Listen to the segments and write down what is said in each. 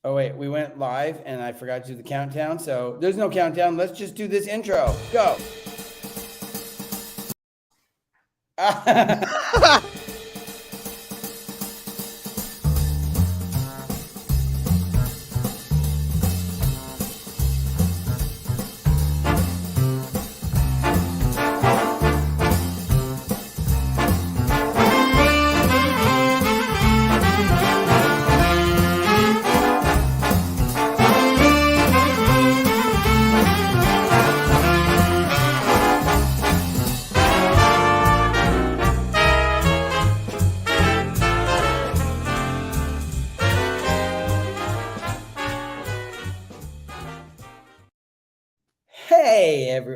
Oh, wait, we went live and I forgot to do the countdown. So there's no countdown. Let's just do this intro. Go.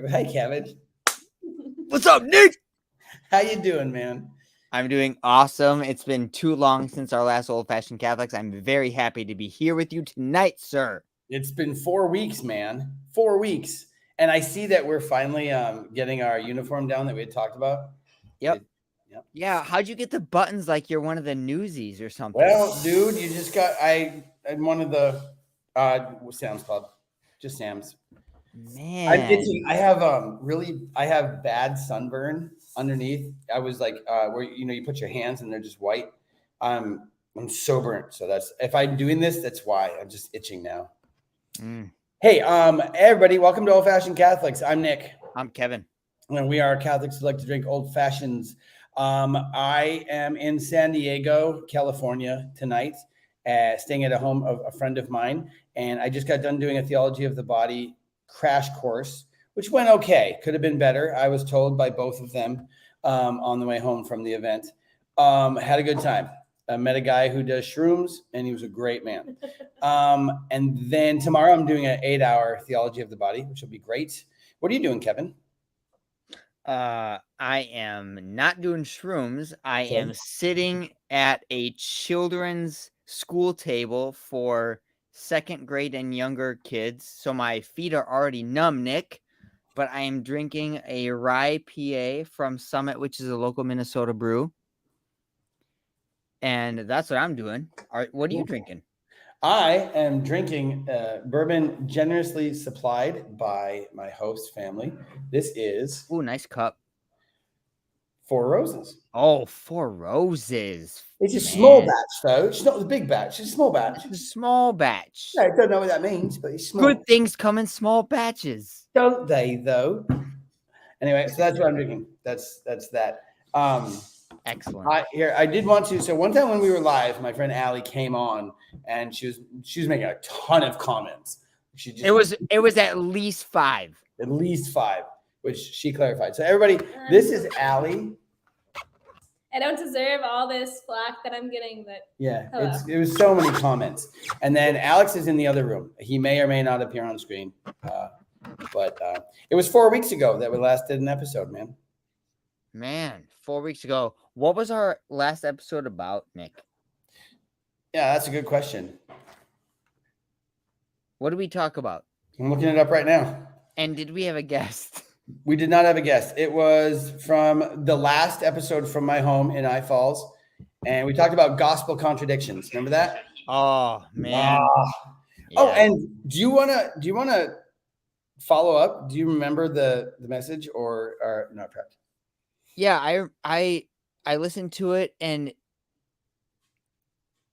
Hey, Kevin. What's up, Nick? How you doing, man? I'm doing awesome. It's been too long since our last Old Fashioned Catholics. I'm very happy to be here with you tonight, sir. It's been 4 weeks, man. 4 weeks. And I see that we're finally getting our uniform down that we had talked about. Yep. Yep. Yeah, how'd you get the buttons like you're one of the newsies or something? Well, dude, you just got I'm one of the Sam's Club. Just Sam's. Man. I have bad sunburn underneath. I was like where you put your hands and they're just white. I'm so burnt. So that's if I'm doing this, that's why. I'm just itching now. Hey, everybody, welcome to Old Fashioned Catholics. I'm Nick. I'm Kevin. And we are Catholics who like to drink old fashions. I am in San Diego, California tonight, staying at a home of a friend of mine. And I just got done doing a theology of the body crash course, which went okay. Could have been better. I was told by both of them on the way home from the event. Had a good time. I met a guy who does shrooms, and he was a great man. And then tomorrow I'm doing an 8-hour theology of the body, which will be great. What are you doing, Kevin? I am not doing shrooms. I am sitting at a children's school table for second grade and younger kids. So my feet are already numb, Nick. But I am drinking a rye PA from Summit, which is a local Minnesota brew. And that's what I'm doing. What are you drinking? I am drinking bourbon generously supplied by my host family. This is nice cup. Four Roses. Oh, Four Roses. It's a small batch, though. It's not the big batch. It's a small batch. It's a small batch. I don't know what that means, but it's small. Good things come in small batches. Don't they, though? Anyway, so that's what I'm drinking. That's that. Excellent. I did want to. So one time when we were live, my friend Allie came on, and she was making a ton of comments. It was at least 5. At least 5, which she clarified. So everybody, this is Allie. I don't deserve all this flack that I'm getting, but yeah, it was so many comments. And then Alex is in the other room. He may or may not appear on screen, but it was 4 weeks ago that we last did an episode, man. Man, 4 weeks ago. What was our last episode about, Nick? Yeah, that's a good question. What did we talk about? I'm looking it up right now. And did we have a guest? We did not have a guest. It was from the last episode from my home in I Falls, and we talked about gospel contradictions. Remember that? Oh man. Yeah. Oh, and do you wanna follow up? Do you remember the message or are not prepped? Yeah, I listened to it, and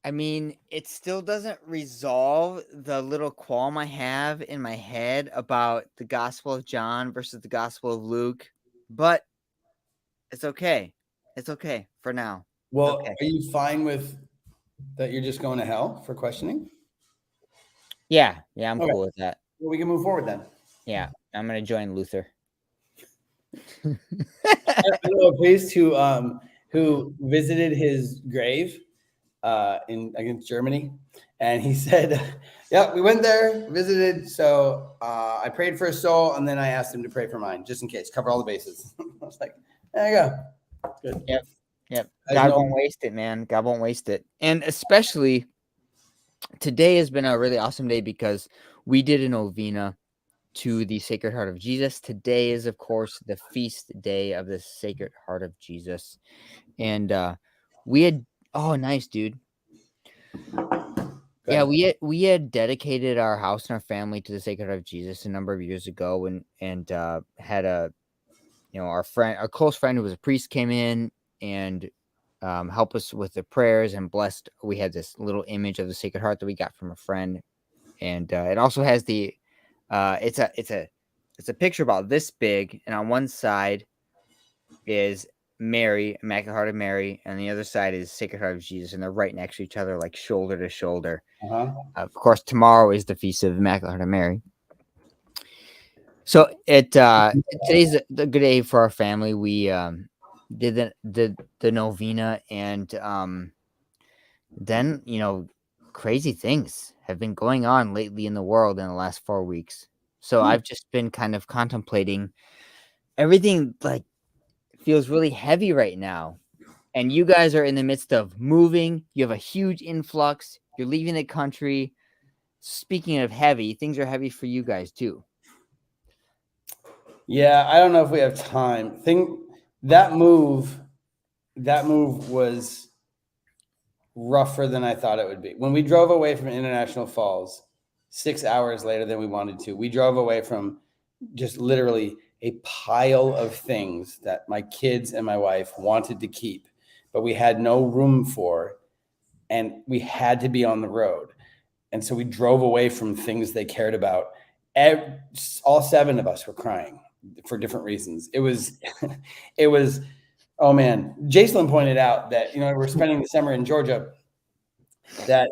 I mean, it still doesn't resolve the little qualm I have in my head about the Gospel of John versus the Gospel of Luke, but it's okay. It's okay for now. Well, okay. Are you fine with that you're just going to hell for questioning? Yeah, I'm cool with that. Well, we can move forward then. Yeah, I'm going to join Luther. I know a priest who visited his grave in Germany, and he said, "Yeah, we went there, visited. So I prayed for his soul, and then I asked him to pray for mine, just in case, cover all the bases." I was like, "There you go." Good. Yep. God won't waste it, man. God won't waste it, and especially today has been a really awesome day because we did a novena to the Sacred Heart of Jesus. Today is, of course, the feast day of the Sacred Heart of Jesus, and we had. Oh, nice, dude. Go Yeah, ahead. we had dedicated our house and our family to the Sacred Heart of Jesus a number of years ago, and had our close friend who was a priest came in and helped us with the prayers and blessed. We had this little image of the Sacred Heart that we got from a friend, and it also has it's a picture about this big, and on one side is Mary, Immaculate Heart of Mary, and the other side is Sacred Heart of Jesus, and they're right next to each other, like shoulder to shoulder. Uh-huh. Of course, tomorrow is the feast of Immaculate Heart of Mary. So today's the good day for our family. We did the novena, and then crazy things have been going on lately in the world in the last 4 weeks. So I've just been kind of contemplating everything. Like, feels really heavy right now. And you guys are in the midst of moving. You have a huge influx. You're leaving the country. Speaking of heavy, things are heavy for you guys too. Yeah, I don't know if we have time. That move was rougher than I thought it would be. When we drove away from International Falls 6 hours later than we wanted to, we drove away from just literally a pile of things that my kids and my wife wanted to keep, but we had no room for, and we had to be on the road. And so we drove away from things they cared about. All 7 of us were crying for different reasons. It was, oh man. Jason pointed out that, we're spending the summer in Georgia, that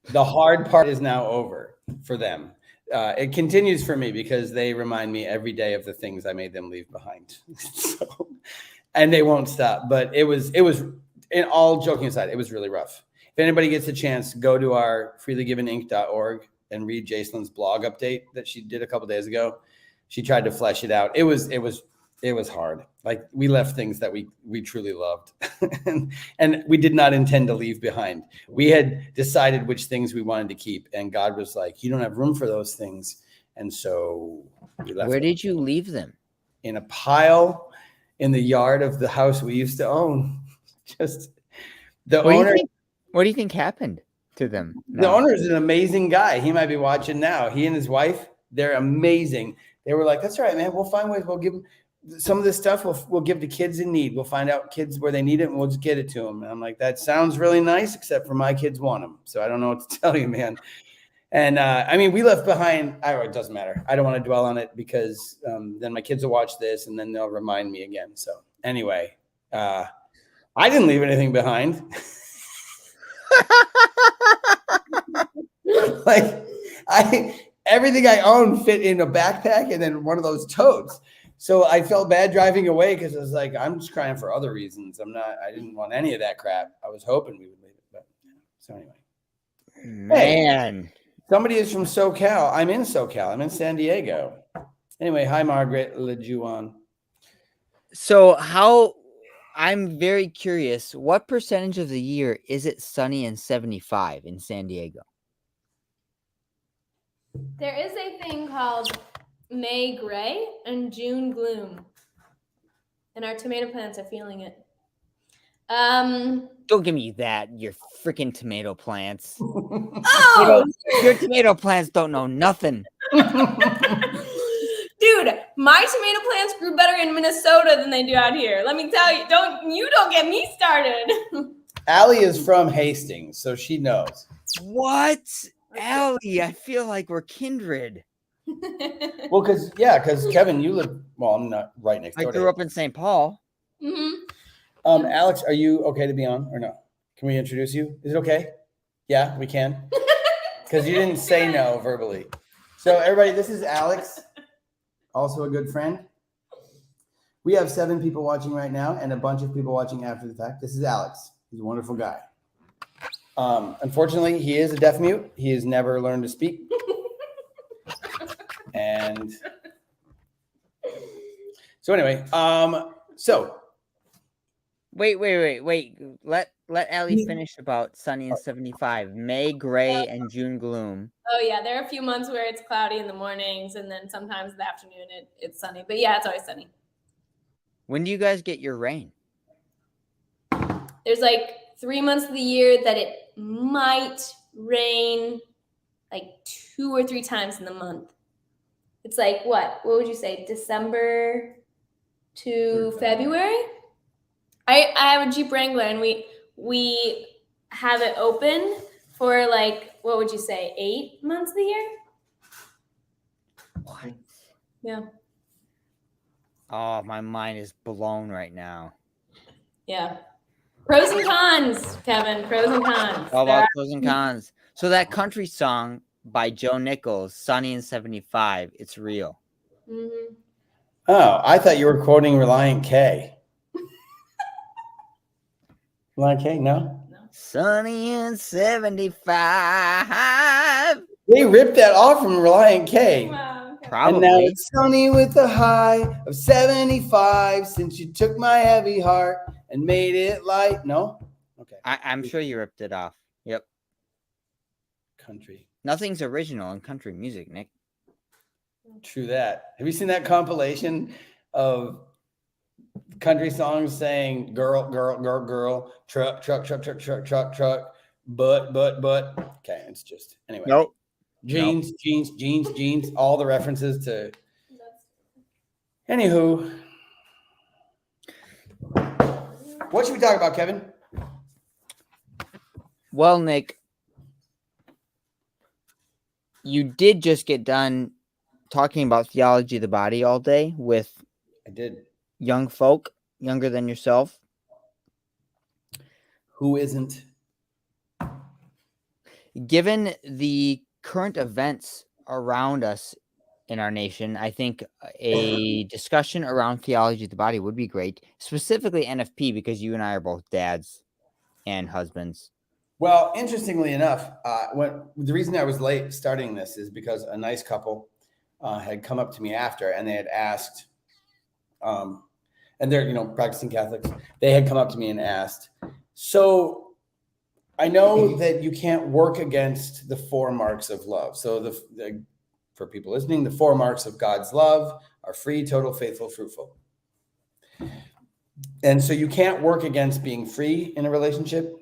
the hard part is now over for them. It continues for me because they remind me every day of the things I made them leave behind. And they won't stop. But it was, in all joking aside, it was really rough. If anybody gets a chance, go to our freelygiveninc.org and read Jacelyn's blog update that she did a couple days ago. She tried to flesh it out. It was hard. Like, we left things that we truly loved and we did not intend to leave behind. We had decided which things we wanted to keep, and God was like, you don't have room for those things. And so we left. Where did you leave them? In a pile in the yard of the house we used to own. Just the owner. What do you think happened to them? The owner is an amazing guy. He might be watching now. He and his wife, they're amazing. They were like, that's all right, man. We'll find ways. We'll give them some of this stuff. We'll give to kids in need. We'll find out kids where they need it, and we'll just get it to them. And I'm like, that sounds really nice, except for my kids want them. So I don't know what to tell you, man. And we left behind. It doesn't matter. I don't want to dwell on it because then my kids will watch this and then they'll remind me again. So anyway, I didn't leave anything behind. Like, everything I own fit in a backpack and then one of those totes. So I felt bad driving away because I was like, I'm just crying for other reasons. I didn't want any of that crap. I was hoping we would leave it. But so anyway. Man. Hey, somebody is from SoCal. I'm in SoCal. I'm in San Diego. Anyway, hi, Margaret LeJuan. So I'm very curious, what percentage of the year is it sunny and 75 in San Diego? There is a thing called May gray and June gloom, and our tomato plants are feeling it. Don't give me that, your freaking tomato plants. Oh, your tomato plants don't know nothing. dude, my tomato plants grew better in Minnesota than they do out here. Let me tell you, don't get me started. Allie is from Hastings, so she knows. What? Allie, I feel like we're kindred. Well, because Kevin, you live, well, I'm not right next door. I grew up in St. Paul. Mm-hmm. Alex, are you okay to be on or no? Can we introduce you? Is it okay? Yeah, we can. Because you didn't say no verbally. So everybody, this is Alex, also a good friend. We have 7 people watching right now and a bunch of people watching after the fact. This is Alex. He's a wonderful guy. Unfortunately, he is a deaf mute. He has never learned to speak. And so anyway, Wait. Let Allie finish about sunny and 75. May gray and June gloom. Oh yeah, there are a few months where it's cloudy in the mornings, and then sometimes in the afternoon it's sunny. But yeah, it's always sunny. When do you guys get your rain? There's like 3 months of the year that it might rain like 2 or 3 times in the month. It's like what would you say, December to February? I have a Jeep Wrangler, and we have it open for like, what would you say, 8 months of the year? What? Yeah. Oh, my mind is blown right now. Yeah. Pros and cons, Kevin. Pros and cons. All There about are- pros and cons. So that country song by Joe Nichols, Sunny in 75, it's real. Mhm. Oh, I thought you were quoting Reliant K. Reliant K, no? Sunny in 75. They ripped that off from Reliant K. Wow, okay. And now Probably. it's sunny with a high of 75 since you took my heavy heart and made it light. No? Okay. I'm sure you ripped it off. Yep. Country. Nothing's original in country music, Nick. True that. Have you seen that compilation of country songs saying girl, girl, girl, girl, truck, truck, truck, truck, truck, truck, truck, but. Okay, it's just anyway. Nope. Jeans, jeans, jeans, jeans, all the references to anywho. What should we talk about, Kevin? Well, Nick, you did just get done talking about theology of the body all day with I did. young folk, younger than yourself. Who isn't? Given the current events around us in our nation, I think a discussion around theology of the body would be great, specifically NFP, because you and I are both dads and husbands. Well, interestingly enough, the reason I was late starting this is because a nice couple had come up to me after, and they had asked, and they're practicing Catholics. They had come up to me and asked, so I know that you can't work against the 4 marks of love. So for people listening, the 4 marks of God's love are free, total, faithful, fruitful. And so you can't work against being free in a relationship.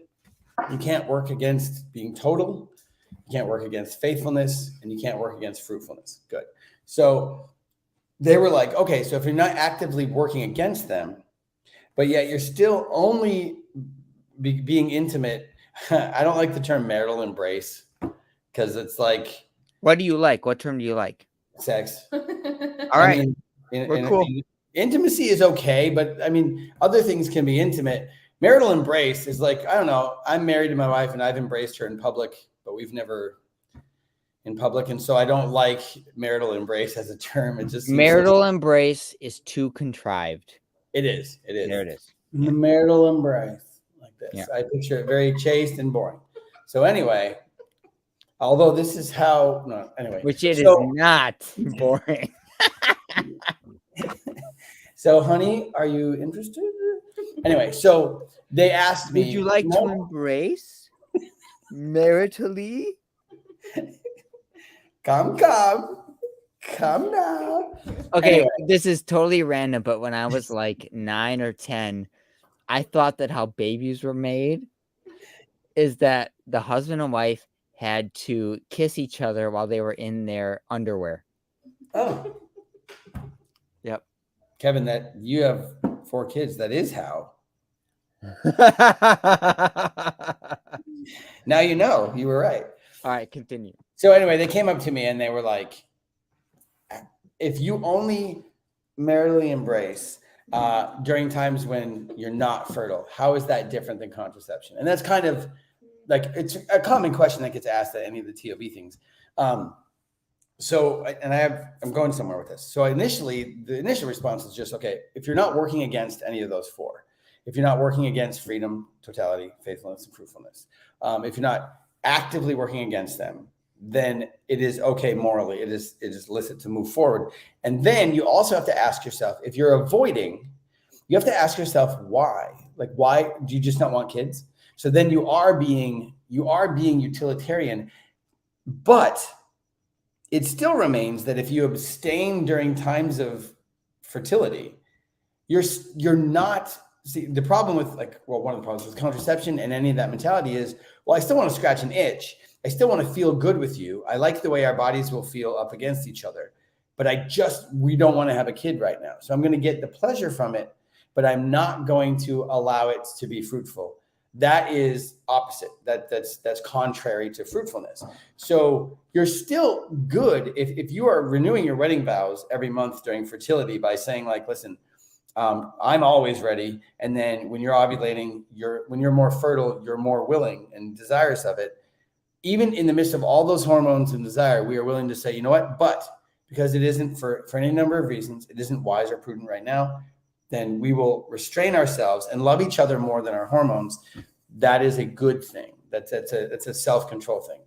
You can't work against being total. You can't work against faithfulness, and you can't work against fruitfulness. Good. So they were like, okay, so if you're not actively working against them, but yet you're still only being intimate. I don't like the term marital embrace because it's like, What do you like? What term do you like? sex. All I right. mean, We're cool. Intimacy is okay, but I mean, other things can be intimate. Marital embrace is like, I don't know. I'm married to my wife and I've embraced her in public, but we've never in public. And so I don't like marital embrace as a term. It just seems Marital embrace is too contrived. It is. It is. There it is. The marital embrace like this. Yeah. I picture it very chaste and boring. So anyway, although this is how, no, anyway. Which it So- is not boring. So, honey, are you interested? Anyway, so they asked me. Would you like to No. embrace maritally? Come now. Okay, Anyway. this is totally random, but when I was like 9 or 10, I thought that how babies were made is that the husband and wife had to kiss each other while they were in their underwear. Oh, Yep. Kevin, that you have 4 kids. That is how. Now you know. You were right. All right, continue. So anyway, they came up to me and they were like, if you only maritally embrace during times when you're not fertile, how is that different than contraception? And that's kind of like, it's a common question that gets asked at any of the TOB things. I'm going somewhere with this. So the initial response is just, okay, if you're not working against any of those 4, if you're not working against freedom, totality, faithfulness, and fruitfulness, if you're not actively working against them, then it is okay morally. It is licit to move forward. And then you also have to ask yourself, if you're avoiding, you have to ask yourself why. Like, why do you just not want kids? So then you are being utilitarian, but it still remains that if you abstain during times of fertility, you're not. See, the problem with one of the problems with contraception and any of that mentality is, well, I still want to scratch an itch. I still want to feel good with you. I like the way our bodies will feel up against each other, but we don't want to have a kid right now. So I'm going to get the pleasure from it, but I'm not going to allow it to be fruitful. That is opposite. That's contrary to fruitfulness. So you're still good if you are renewing your wedding vows every month during fertility by saying like, listen, I'm always ready. And then when you're ovulating, when you're more fertile, you're more willing and desirous of it. Even in the midst of all those hormones and desire, we are willing to say, you know what? But because it isn't for any number of reasons, it isn't wise or prudent right now, then we will restrain ourselves and love each other more than our hormones. That is a good thing. That's a self-control thing.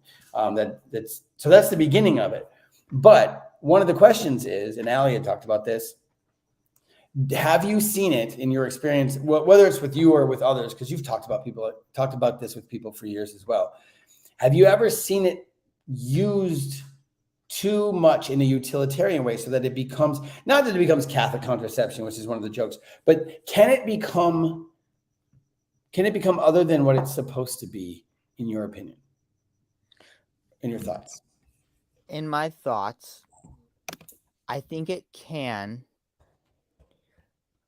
So that's the beginning of it. But one of the questions is, and Allie had talked about this, have you seen it in your experience, whether it's with you or with others, because you've talked about this with people for years as well. Have you ever seen it used too much in a utilitarian way so that it becomes, not that it becomes Catholic contraception, which is one of the jokes, but can it become other than what it's supposed to be, in your opinion, in your thoughts? In my thoughts, I think it can,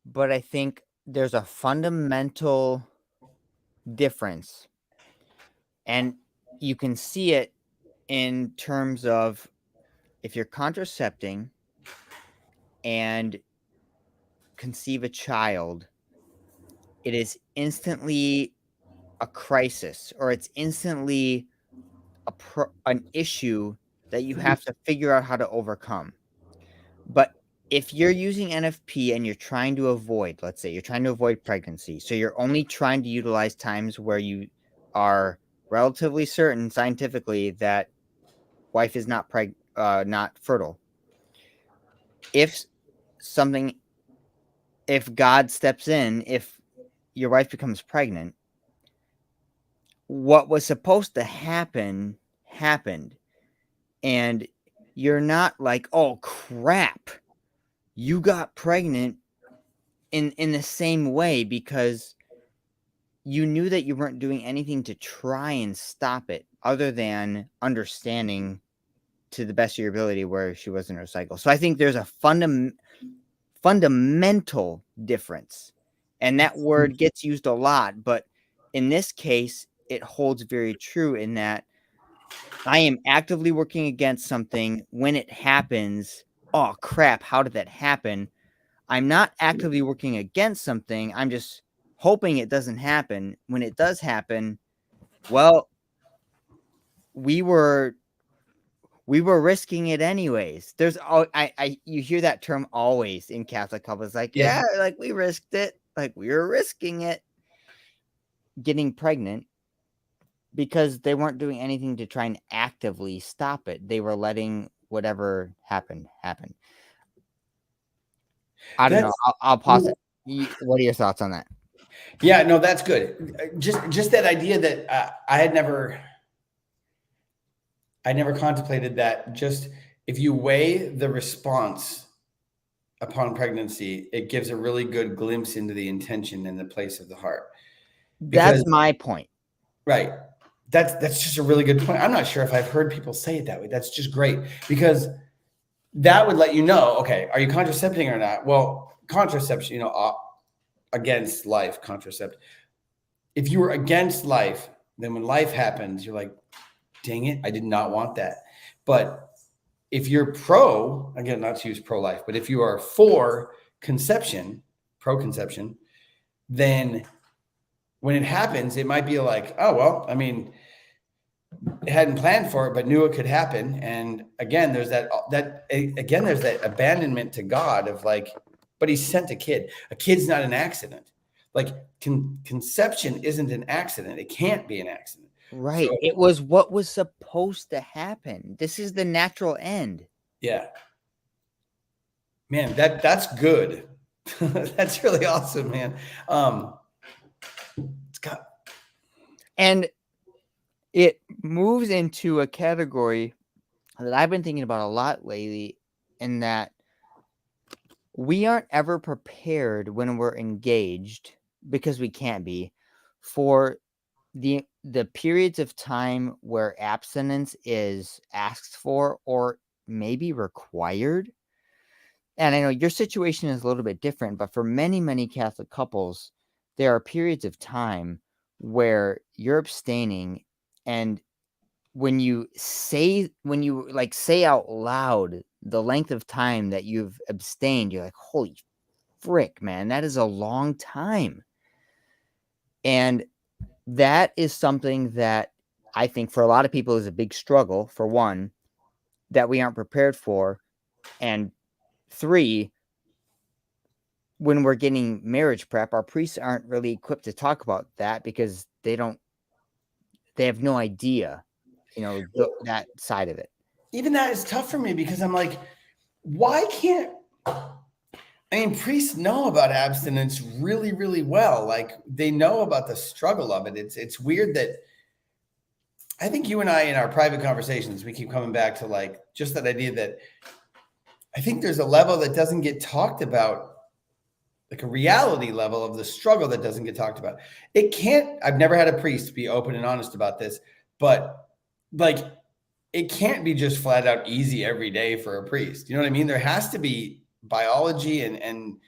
but I think there's a fundamental difference. And you can see it in terms of if you're contracepting and conceive a child, it is instantly a crisis, or it's instantly an issue that you have to figure out how to overcome. But if you're using NFP and you're trying to avoid, let's say you're trying to avoid pregnancy, so you're only trying to utilize times where you are relatively certain scientifically that wife is not fertile. If God steps in, if your wife becomes pregnant, what was supposed to happen happened. And you're not like, oh crap, you got pregnant in the same way, because you knew that you weren't doing anything to try and stop it other than understanding to the best of your ability where she was in her cycle. So I think there's a fundamental difference, and that word gets used a lot, but in this case, it holds very true in that I am actively working against something. When it happens, oh crap, how did that happen? I'm not actively working against something. I'm just hoping it doesn't happen. When it does happen, well, we were risking it anyways. There's you hear that term always in Catholic couples, like, yeah, like we risked it, like we were risking it, getting pregnant, because they weren't doing anything to try and actively stop it. They were letting whatever happen. I don't know. I'll pause it. What are your thoughts on that? Yeah, no, that's good. Just that idea that I never contemplated that. Just if you weigh the response upon pregnancy, it gives a really good glimpse into the intention and the place of the heart. That's my point. Right. That's just a really good point. I'm not sure if I've heard people say it that way. That's just great, because that would let you know, okay, are you contracepting or not? Well, contraception, against life, contracept. If you were against life, then when life happens, you're like, dang it, I did not want that. But if you're again, not to use pro-life, but if you are for pro-conception, then when it happens, it might be like, oh, well, I mean, hadn't planned for it, but knew it could happen. And again, there's that abandonment to God of like, but he sent a kid. A kid's not an accident. Like conception isn't an accident. It can't be an accident. Right. So, it was what was supposed to happen. This is the natural end. Yeah. Man, that's good. That's really awesome, man. And it moves into a category that I've been thinking about a lot lately, in that we aren't ever prepared when we're engaged, because we can't be, for the the periods of time where abstinence is asked for or maybe required, and I know your situation is a little bit different, but for many, many Catholic couples, there are periods of time where you're abstaining, and when you like say out loud the length of time that you've abstained, you're like, holy frick, man, that is a long time. And that is something that I think for a lot of people is a big struggle, for one, that we aren't prepared for. And 3, when we're getting marriage prep, our priests aren't really equipped to talk about that because they have no idea, that side of it. Even that is tough for me because I'm like, why can't, priests know about abstinence really, really well. Like they know about the struggle of it. It's weird that I think you and I, in our private conversations, we keep coming back to like just that idea that I think there's a level that doesn't get talked about, like a reality level of the struggle that doesn't get talked about. I've never had a priest be open and honest about this, but like it can't be just flat out easy every day for a priest. You know what I mean? There has to be biology and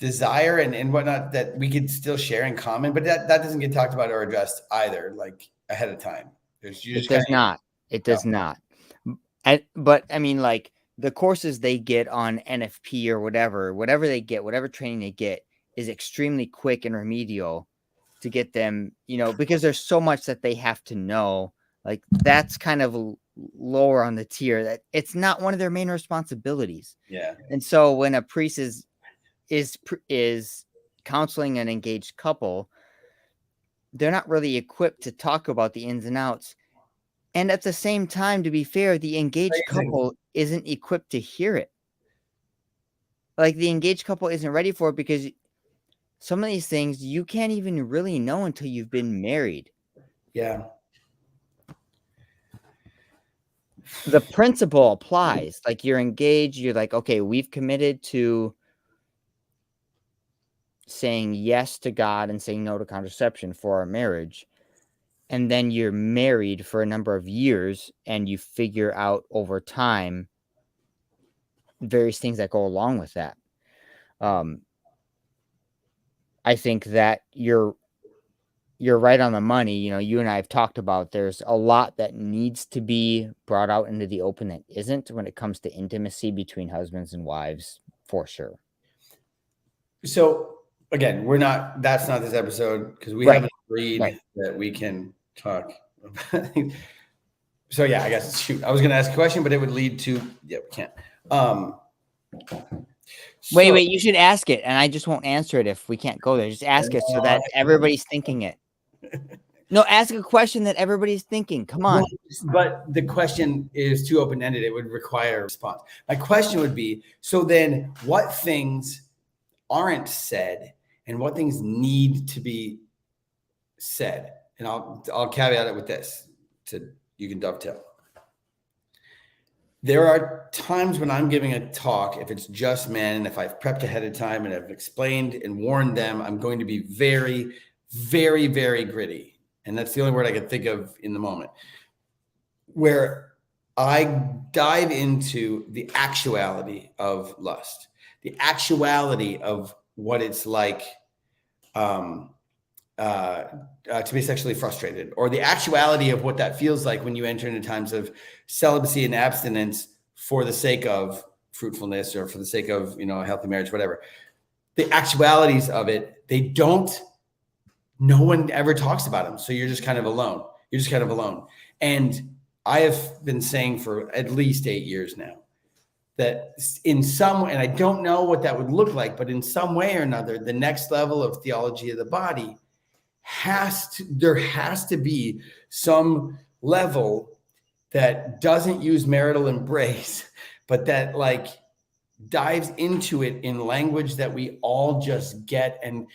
desire and whatnot that we could still share in common, but that doesn't get talked about or addressed either, like ahead of time. It does not. But I mean, like the courses they get on NFP or whatever they get, whatever training they get is extremely quick and remedial to get them, because there's so much that they have to know. Like that's kind of lower on the tier, that it's not one of their main responsibilities. Yeah. And so when a priest is counseling an engaged couple, they're not really equipped to talk about the ins and outs. And at the same time, to be fair, the engaged couple isn't equipped to hear it. Like the engaged couple isn't ready for it because some of these things you can't even really know until you've been married. Yeah. The principle applies. Like you're engaged, you're like, okay, we've committed to saying yes to God and saying no to contraception for our marriage. And then you're married for a number of years and you figure out over time various things that go along with that. I think that you're right on the money. You and I have talked about there's a lot that needs to be brought out into the open that isn't when it comes to intimacy between husbands and wives, for sure. So again, that's not this episode because we Right. haven't agreed that we can talk about. So yeah, I guess shoot. I was going to ask a question, but it would lead to, we can't. Wait, you should ask it. And I just won't answer it if we can't go there. Just ask it so that everybody's thinking it. No, ask a question that everybody's thinking. Come on. But the question is too open-ended. It would require a response. My question would be, so then what things aren't said and what things need to be said? And I'll caveat it with this, you can dovetail. There are times when I'm giving a talk, if it's just men, and if I've prepped ahead of time and I've explained and warned them, I'm going to be very, very, very gritty. And that's the only word I can think of in the moment, where I dive into the actuality of lust, the actuality of what it's like to be sexually frustrated, or the actuality of what that feels like when you enter into times of celibacy and abstinence for the sake of fruitfulness or for the sake of, a healthy marriage, whatever. The actualities of it, no one ever talks about them. So you're just kind of alone. And I have been saying for at least 8 years now that in some way, and I don't know what that would look like, but in some way or another, the next level of theology of the body there has to be some level that doesn't use marital embrace, but that like dives into it in language that we all just get and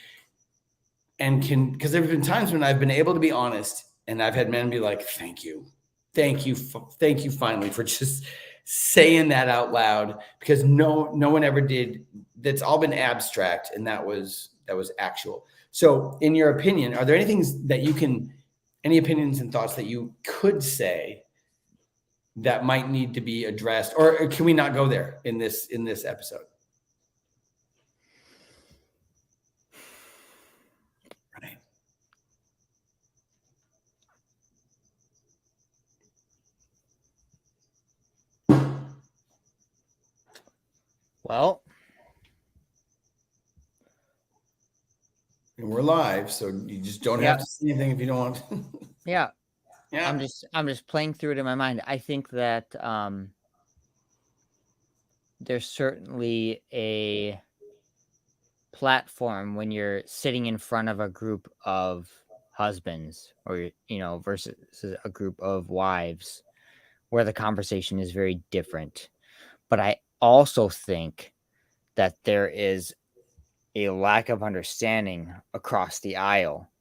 can, because there have been times when I've been able to be honest and I've had men be like, thank you finally for just saying that out loud, because no one ever did. That's all been abstract, and that was actual. So in your opinion, are there any things that you can any opinions and thoughts that you could say that might need to be addressed, or can we not go there in this episode? Right. Well, and we're live, so you just don't have to say anything if you don't want. yeah. Yeah. I'm just playing through it in my mind. I think that there's certainly a platform when you're sitting in front of a group of husbands, or versus a group of wives, where the conversation is very different. But I also think that there is a lack of understanding across the aisle.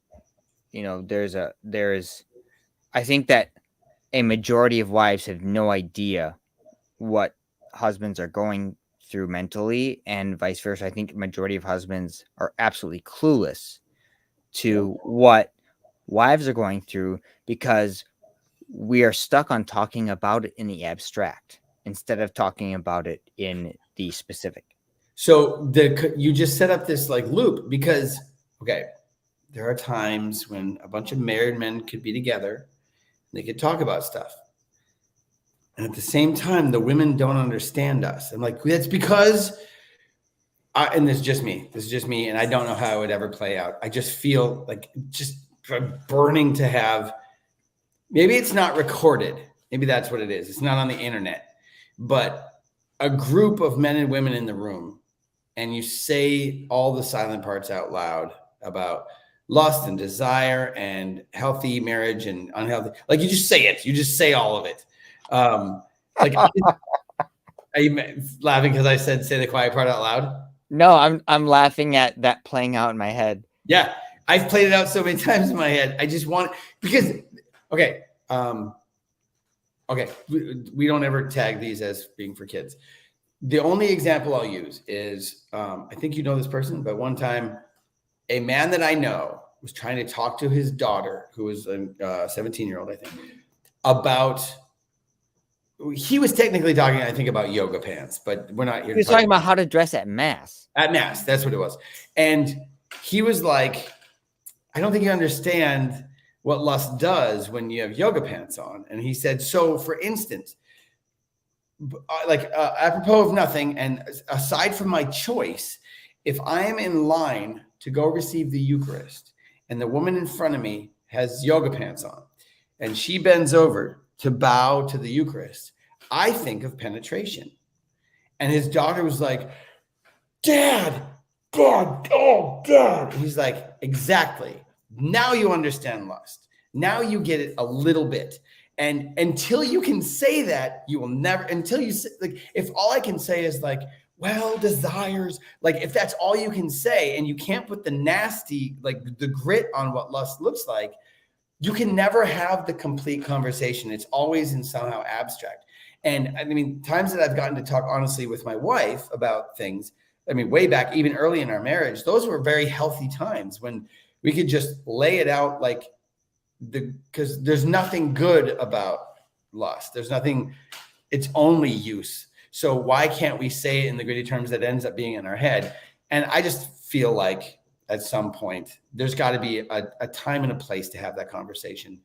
I think that a majority of wives have no idea what husbands are going through mentally, and vice versa. I think a majority of husbands are absolutely clueless to what wives are going through, because we are stuck on talking about it in the abstract instead of talking about it in the specific. So you just set up this like loop, because, okay, there are times when a bunch of married men could be together. They could talk about stuff. And at the same time, the women don't understand us. I'm like, that's because, and this is just me, and I don't know how it would ever play out. I just feel like just burning to have, maybe it's not recorded. Maybe that's what it is. It's not on the internet, but a group of men and women in the room, and you say all the silent parts out loud about lust and desire and healthy marriage and unhealthy. Like, you just say it. You just say all of it. Like, are you laughing because I said say the quiet part out loud? No, I'm laughing at that playing out in my head. Yeah, I've played it out so many times in my head. I just want, because okay, we don't ever tag these as being for kids. The only example I'll use is I think you know this person, but one time a man that I know was trying to talk to his daughter, who was a 17-year-old, I think, about, he was technically talking, I think, about yoga pants, but we're not here. He was talking about how to dress at mass. At mass, that's what it was. And he was like, I don't think you understand what lust does when you have yoga pants on. And he said, so for instance, apropos of nothing, and aside from my choice, if I am in line to go receive the Eucharist and the woman in front of me has yoga pants on and she bends over to bow to the Eucharist, I think of penetration. And his daughter was like, Dad, oh Dad. He's like, exactly. Now you understand lust. Now you get it a little bit. And until you can say that, you will never, until you say, like, if all I can say is like, well, desires, like, if that's all you can say and you can't put the nasty, like the grit on what lust looks like, you can never have the complete conversation. It's always in somehow abstract. And I mean, times that I've gotten to talk honestly with my wife about things, I mean, way back, even early in our marriage, those were very healthy times when we could just lay it out, like, because there's nothing good about lust. There's nothing, it's only use. So why can't we say it in the gritty terms that ends up being in our head? And I just feel like at some point, there's got to be a time and a place to have that conversation.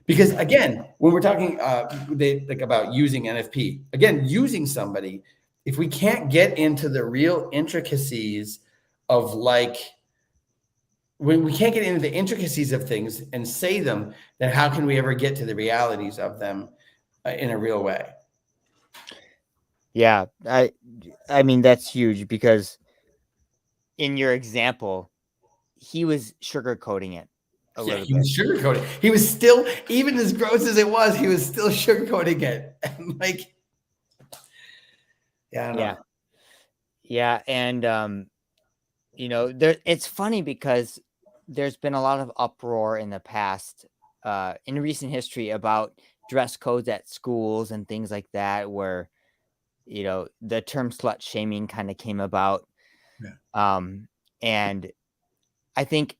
Because again, when we're talking about using NFP, again, using somebody, if we can't get into the real intricacies of, like, when we can't get into the intricacies of things and say them, then how can we ever get to the realities of them in a real way? Yeah, I mean, that's huge, because in your example, he was sugarcoating it a little bit. He was sugarcoating. He was still, even as gross as it was, he was still sugarcoating it. And like, yeah, I don't know. Yeah, and it's funny because there's been a lot of uproar in the past, in recent history, about dress codes at schools and things like that, where the term slut shaming kind of came about. Yeah. And I think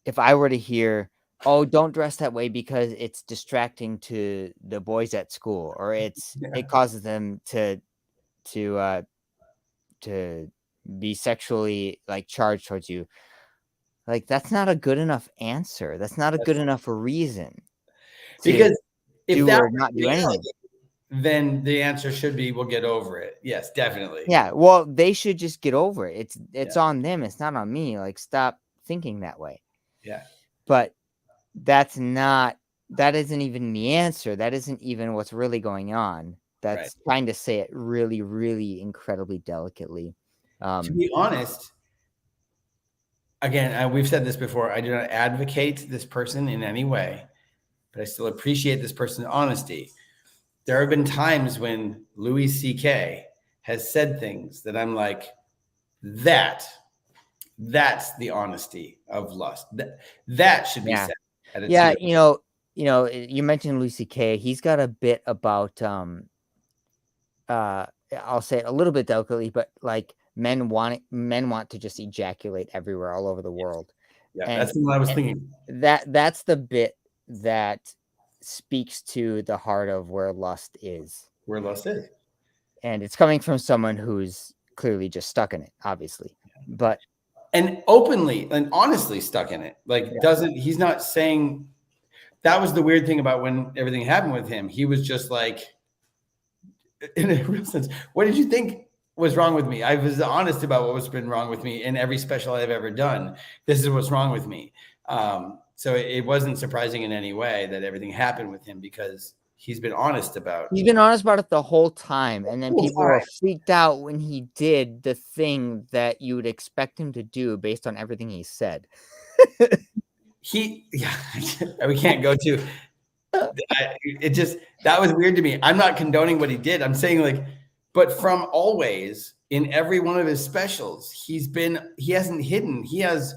if I were to hear oh, don't dress that way because it's distracting to the boys at school, or it causes them to be sexually like charged towards you. Like that's not a good enough answer. That's not a good enough reason to Because if do that or was not do reality, anything. then the answer should be, we'll get over it. Yes, definitely. Yeah, well, they should just get over it. It's Yeah. on them. It's not on me. Like, stop thinking that way. Yeah. But that isn't even the answer. That isn't even what's really going on. That's trying to say it really, really incredibly delicately. To be honest, again, we've said this before, I do not advocate this person in any way, but I still appreciate this person's honesty. There have been times when Louis C.K. has said things that I'm like, that's the honesty of lust. That should be said. At its Yeah, middle. you mentioned Louis C.K. He's got a bit about I'll say it a little bit delicately, but like men want to just ejaculate everywhere all over the world. Yeah, And- that's what I was thinking. That's the bit that speaks to the heart of where lust is. Where lust is. And it's coming from someone who's clearly just stuck in it, obviously. But And openly and honestly stuck in it. Like he's not saying, that was the weird thing about when everything happened with him. He was just like, in a real sense, what did you think was wrong with me? I was honest about what was been wrong with me in every special I've ever done. This is what's wrong with me. So it wasn't surprising in any way that everything happened with him, because he's been honest about it the whole time. And then people were freaked out when he did the thing that you would expect him to do based on everything he said. we can't go to that was weird to me. I'm not condoning what he did. I'm saying, like, but from always in every one of his specials, he hasn't hidden. He has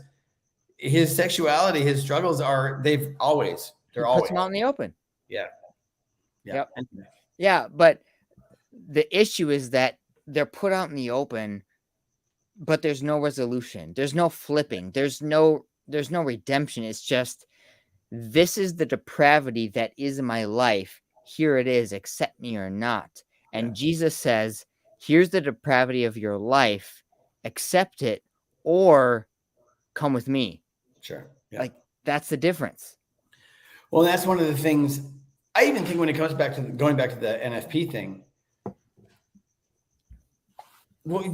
his sexuality, his struggles they're always Puts him out in the open. Yeah. Yep. Yeah, but the issue is that they're put out in the open, but there's no resolution. There's no flipping. There's no redemption. It's just, this is the depravity that is in my life. Here it is, accept me or not. And Jesus says, here's the depravity of your life, accept it or come with me. Sure. Yeah. Like, that's the difference. Well, that's one of the things I even think when it comes back to going back to the NFP thing. Well,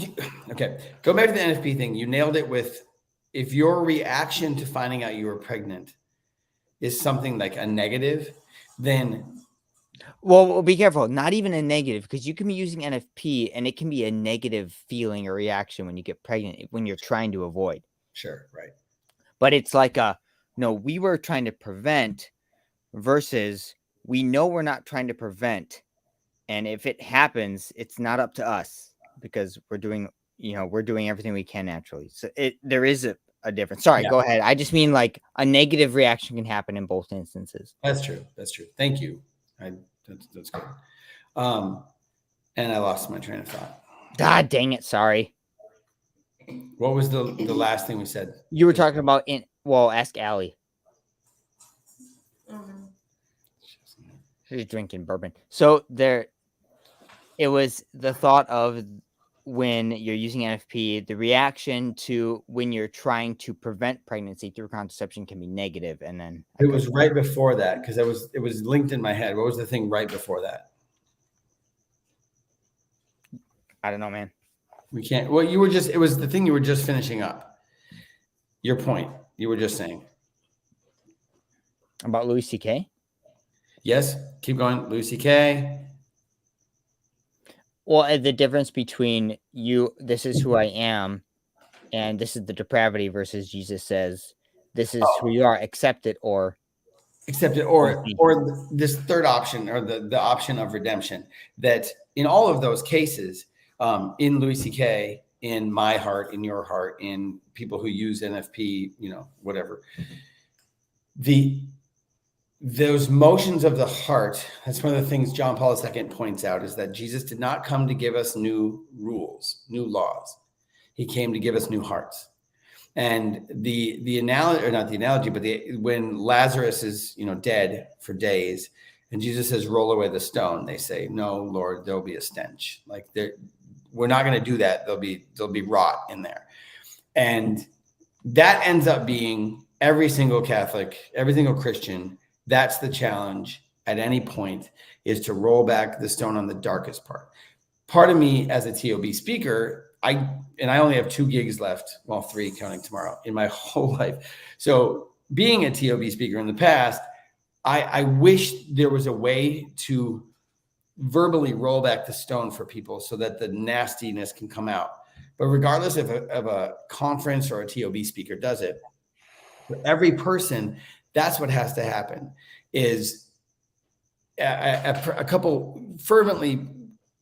okay, go back to the NFP thing. You nailed it with, if your reaction to finding out you were pregnant is something like a negative, then. Well, be careful. Not even a negative, because you can be using NFP and it can be a negative feeling or reaction when you get pregnant, when you're trying to avoid. Sure, right. But it's like no, we were trying to prevent versus we know we're not trying to prevent. And if it happens, it's not up to us because we're doing everything we can naturally. So there is a difference. Sorry, Go ahead. I just mean like a negative reaction can happen in both instances. That's true. Thank you. That's good. And I lost my train of thought. God dang it. Sorry. What was the last thing we said? You were talking about ask Allie. She's drinking bourbon. So it was the thought of when you're using NFP, the reaction to when you're trying to prevent pregnancy through contraception can be negative. And then it was right before that, because it was linked in my head. What was the thing right before that? I don't know, man. We can't. Well, it was the thing you were just finishing up. Your point you were just saying. About Louis C.K.? Yes. Keep going. Louis C.K. Well, the difference between this is who I am, and this is the depravity versus Jesus says, this is who you are, accept it or this third option, or the option of redemption, that in all of those cases, in Louis C.K., in my heart, in your heart, in people who use NFP, whatever, those motions of the heart, that's one of the things John Paul II points out, is that Jesus did not come to give us new rules, new laws. He came to give us new hearts. And the analogy, or not the analogy, but when Lazarus is, dead for days, and Jesus says, roll away the stone, they say, no, Lord, there'll be a stench. Like, we're not going to do that. There'll be rot in there. And that ends up being every single Catholic, every single Christian. That's the challenge at any point, is to roll back the stone on the darkest part. Part of me as a TOB speaker, I only have 2 gigs left, well, 3 counting tomorrow, in my whole life. So being a TOB speaker in the past, I wish there was a way to verbally roll back the stone for people so that the nastiness can come out. But regardless of a conference or a TOB speaker does it, for every person, that's what has to happen, is a couple fervently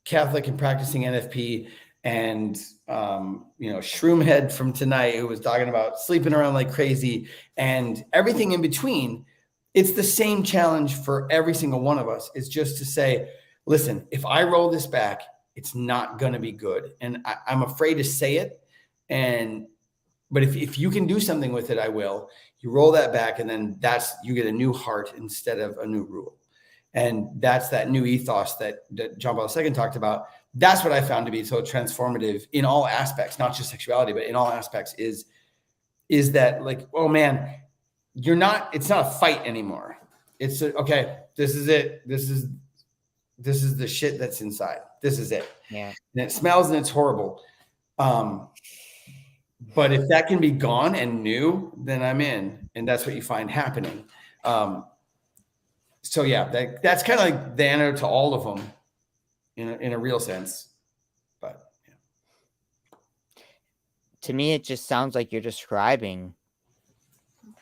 Catholic and practicing NFP and, Shroomhead from tonight, who was talking about sleeping around like crazy and everything in between. It's the same challenge for every single one of us. It's just to say, listen, if I roll this back, it's not going to be good. And I'm afraid to say it. But if you can do something with it, I will. You roll that back, and then you get a new heart instead of a new rule. And that's that new ethos that John Paul II talked about. That's what I found to be so transformative in all aspects, not just sexuality, but in all aspects, is that, like, oh man, it's not a fight anymore. It's okay, this is it. This is the shit that's inside. This is it. Yeah. And it smells and it's horrible. But if that can be gone and new, then I'm in. And that's what you find happening. So yeah, that's kind of like the antidote to all of them in a real sense. But yeah. To me, it just sounds like you're describing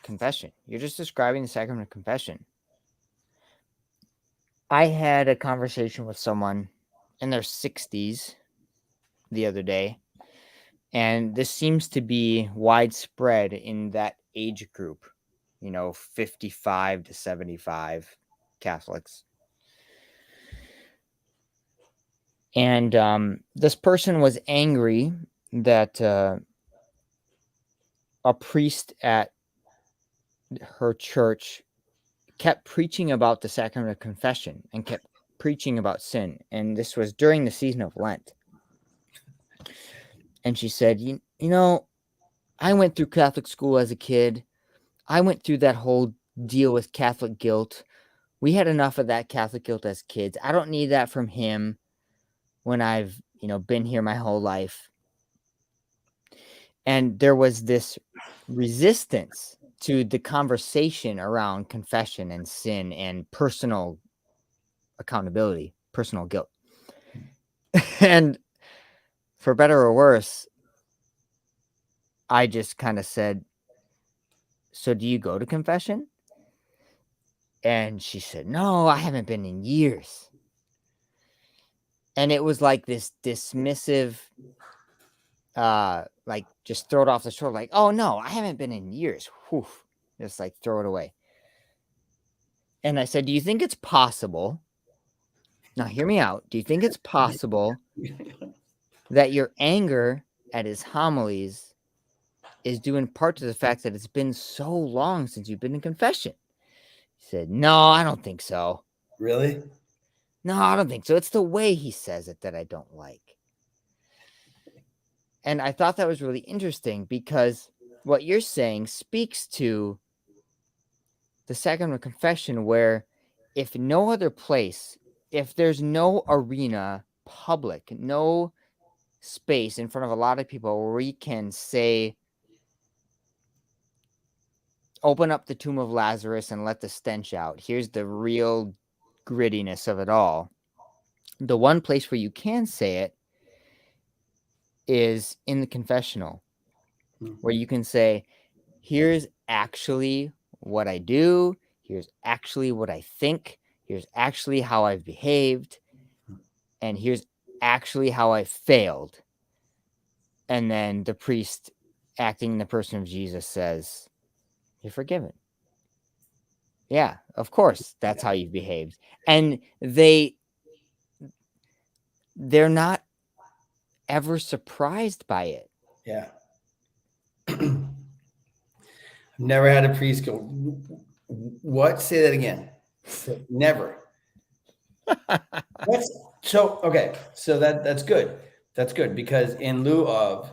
confession. You're just describing the sacrament of confession. I had a conversation with someone in their 60s the other day, and this seems to be widespread in that age group, 55 to 75 Catholics. And this person was angry that a priest at her church kept preaching about the sacrament of confession and kept preaching about sin. And this was during the season of Lent. And she said, you know, I went through Catholic school as a kid. I went through that whole deal with Catholic guilt. We had enough of that Catholic guilt as kids. I don't need that from him when I've, been here my whole life. And there was this resistance to the conversation around confession and sin and personal accountability, personal guilt. And for better or worse, I just kind of said, so do you go to confession? And she said, no, I haven't been in years. And it was like this dismissive, like just throw it off the shore, like, oh no, I haven't been in years. Whew. Just like throw it away. And I said, do you think it's possible? Now hear me out. Do you think it's possible that your anger at his homilies is due in part to the fact that it's been so long since you've been in confession? He said, no, I don't think so. Really? No, I don't think so. It's the way he says it that I don't like. And I thought that was really interesting because what you're saying speaks to the sacrament of confession, where if no other place, if there's no arena, public, no space in front of a lot of people where we can say, open up the tomb of Lazarus and let the stench out. Here's the real grittiness of it all. The one place where you can say it is in the confessional, where you can say, here's actually what I do. Here's actually what I think. Here's actually how I've behaved. And here's actually how I failed. And then the priest, acting in the person of Jesus, says, you're forgiven. Yeah, of course, that's how you've behaved. And they're not ever surprised by it. Yeah. Never had a priest go, what? Say that again. Never. Okay. So that's good. That's good because in lieu of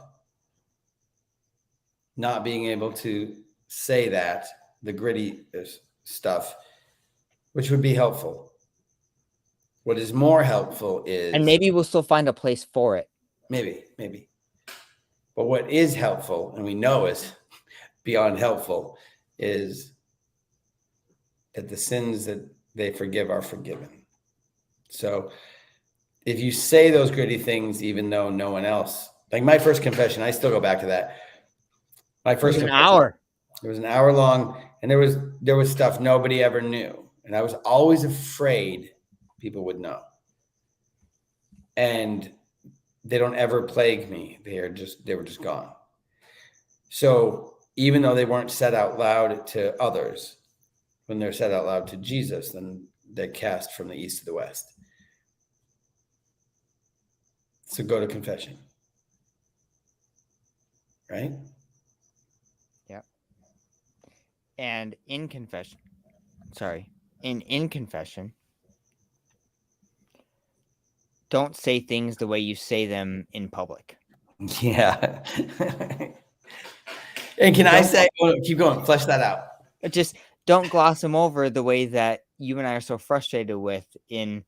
not being able to say that, the gritty stuff, which would be helpful. What is more helpful is, and maybe we'll still find a place for it. Maybe. But what is helpful, and we know is beyond helpful, is that the sins that they forgive are forgiven. So if you say those gritty things, even though no one else, like my first confession, I still go back to that. My first an hour. It was an hour long, and there was stuff nobody ever knew. And I was always afraid people would know. And they don't ever plague me. They were just gone. So even though they weren't said out loud to others, when they're said out loud to Jesus, then they're cast from the east to the west. So go to confession. Right? Yeah. And in confession, don't say things the way you say them in public. Yeah. And can I say, keep going, flesh that out. Just don't gloss them over the way that you and I are so frustrated with in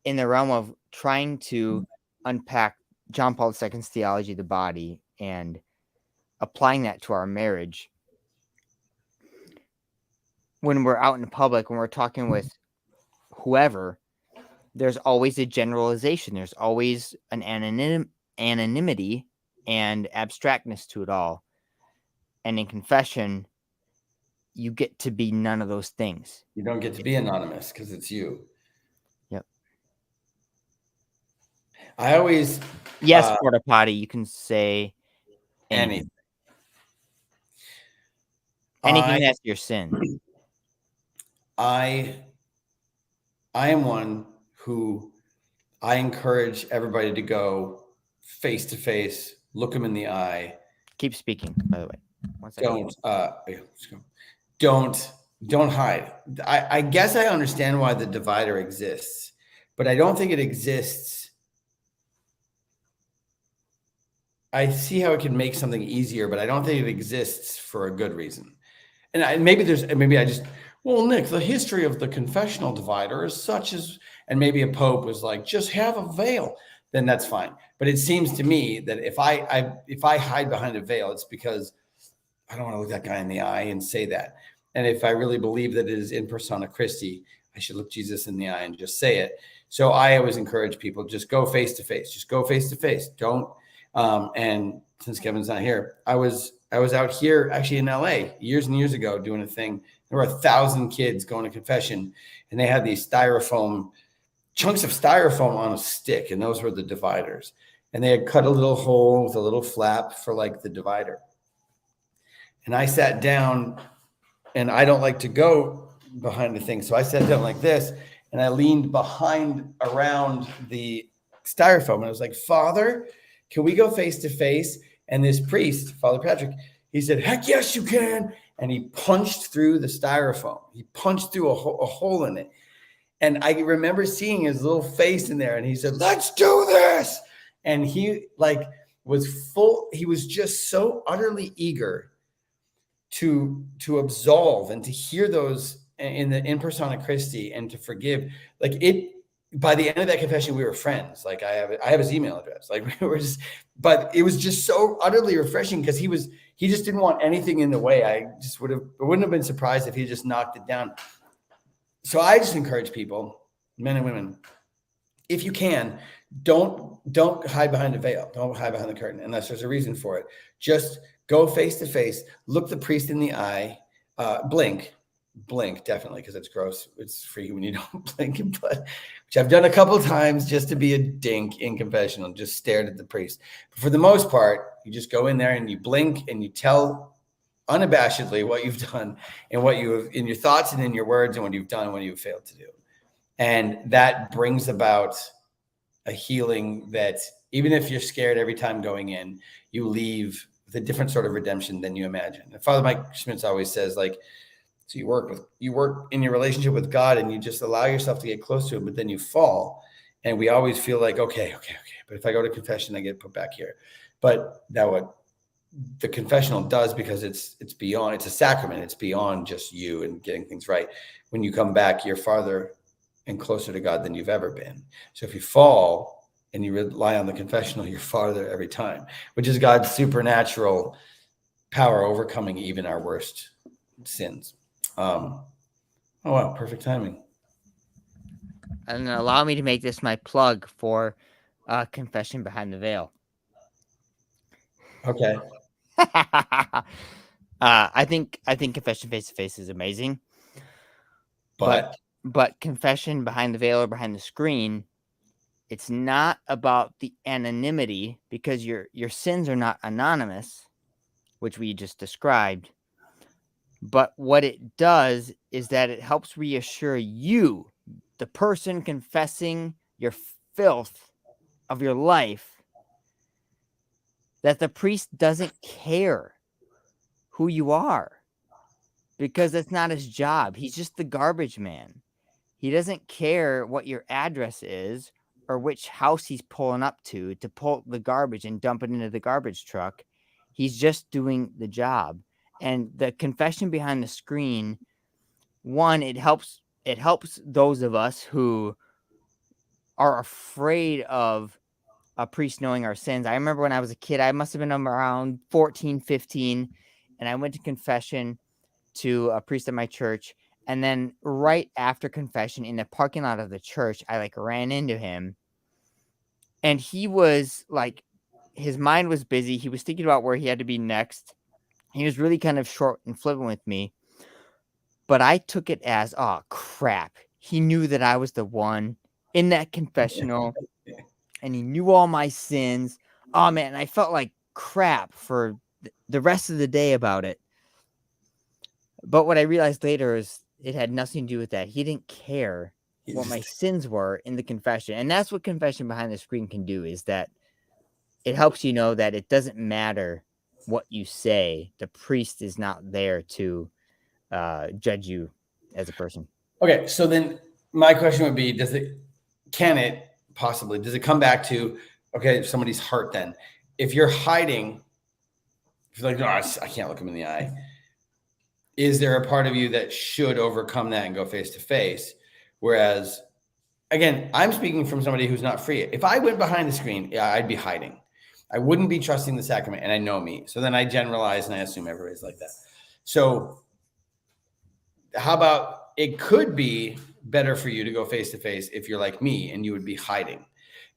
the realm of trying to unpack John Paul II's theology of the body and applying that to our marriage. When we're out in public, when we're talking with whoever, there's always a generalization. There's always an anonymity and abstractness to it all. And in confession, you get to be none of those things. You don't get to be anonymous because it's you. Yep. I always... Yes, porta potty, you can say anything. Anything that's your sin. I am one who I encourage everybody to go face to face, look them in the eye. Keep speaking, by the way. Don't hide. I guess I understand why the divider exists, but I don't think it exists. I see how it can make something easier, but I don't think it exists for a good reason. And Nick, the history of the confessional divider is such as, and maybe a pope was like, just have a veil, then that's fine. But it seems to me that if I hide behind a veil, it's because I don't want to look that guy in the eye and say that. And if I really believe that it is in persona Christi, I should look Jesus in the eye and just say it. So I always encourage people, just go face to face. Just go face to face. Don't. And since Kevin's not here, I was out here actually in LA years and years ago doing a thing. There were 1,000 kids going to confession, and they had these chunks of styrofoam on a stick, and those were the dividers. And they had cut a little hole with a little flap for like the divider. And I sat down, and I don't like to go behind the thing. So I sat down like this, and I leaned around the styrofoam. And I was like, Father, can we go face to face? And this priest, Father Patrick, he said, heck yes, you can. And he punched through the styrofoam. He punched through a hole in it. And I remember seeing his little face in there, and he said, let's do this. And he he was just so utterly eager to absolve and to hear those in persona Christi and to forgive. Like it, by the end of that confession, we were friends. Like I have his email address. Like we were just, but it was just so utterly refreshing because he just didn't want anything in the way. I wouldn't have been surprised if he just knocked it down. So I just encourage people, men and women, if you can, don't hide behind a veil. Don't hide behind the curtain unless there's a reason for it. Just go face to face, look the priest in the eye, blink definitely, because it's gross. It's free when you don't blink, but which I've done a couple of times just to be a dink in confessional, just stared at the priest. But for the most part, you just go in there and you blink and you tell unabashedly what you've done and what you have in your thoughts and in your words and what you've done and what you've failed to do. And that brings about a healing that even if you're scared every time going in, you leave with a different sort of redemption than you imagine. And Father Mike Schmitz always says, like, so you work in your relationship with God and you just allow yourself to get close to him, but then you fall. And we always feel like, okay. But if I go to confession, I get put back here. But that what the confessional does, because it's beyond, it's a sacrament. It's beyond just you and getting things right. When you come back, you're farther and closer to God than you've ever been. So if you fall and you rely on the confessional, you're farther every time, which is God's supernatural power overcoming even our worst sins. Oh wow, perfect timing. And allow me to make this my plug for Confession Behind the Veil. Okay. I think Confession Face to Face is amazing, but Confession Behind the Veil or Behind the Screen, it's not about the anonymity, because your sins are not anonymous, which we just described. But what it does is that it helps reassure you, the person confessing your filth of your life, that the priest doesn't care who you are, because that's not his job. He's just the garbage man. He doesn't care what your address is or which house he's pulling up to pull the garbage and dump it into the garbage truck. He's just doing the job. And the confession behind the screen, one, it helps those of us who are afraid of a priest knowing our sins. I remember when I was a kid, I must have been around 14, 15, and I went to confession to a priest at my church. And then right after confession, in the parking lot of the church, I ran into him. And he was like, his mind was busy. He was thinking about where he had to be next. He was really kind of short and flippant with me. But I took it as, oh, crap. He knew that I was the one in that confessional. And he knew all my sins. Oh, man, I felt like crap for the rest of the day about it. But what I realized later is it had nothing to do with that. He didn't care what my sins were in the confession. And that's what Confession Behind the Screen can do, is that it helps you know that it doesn't matter what you say. The priest is not there to judge you as a person. Okay, so then my question would be, does it come back to, okay, somebody's heart then? If you're hiding, if you're like, no, I can't look him in the eye, is there a part of you that should overcome that and go face to face? Whereas, again, I'm speaking from somebody who's not free. If I went behind the screen, yeah, I'd be hiding. I wouldn't be trusting the sacrament, and I know me. So then I generalize and I assume everybody's like that. So how about, it could be better for you to go face to face if you're like me and you would be hiding.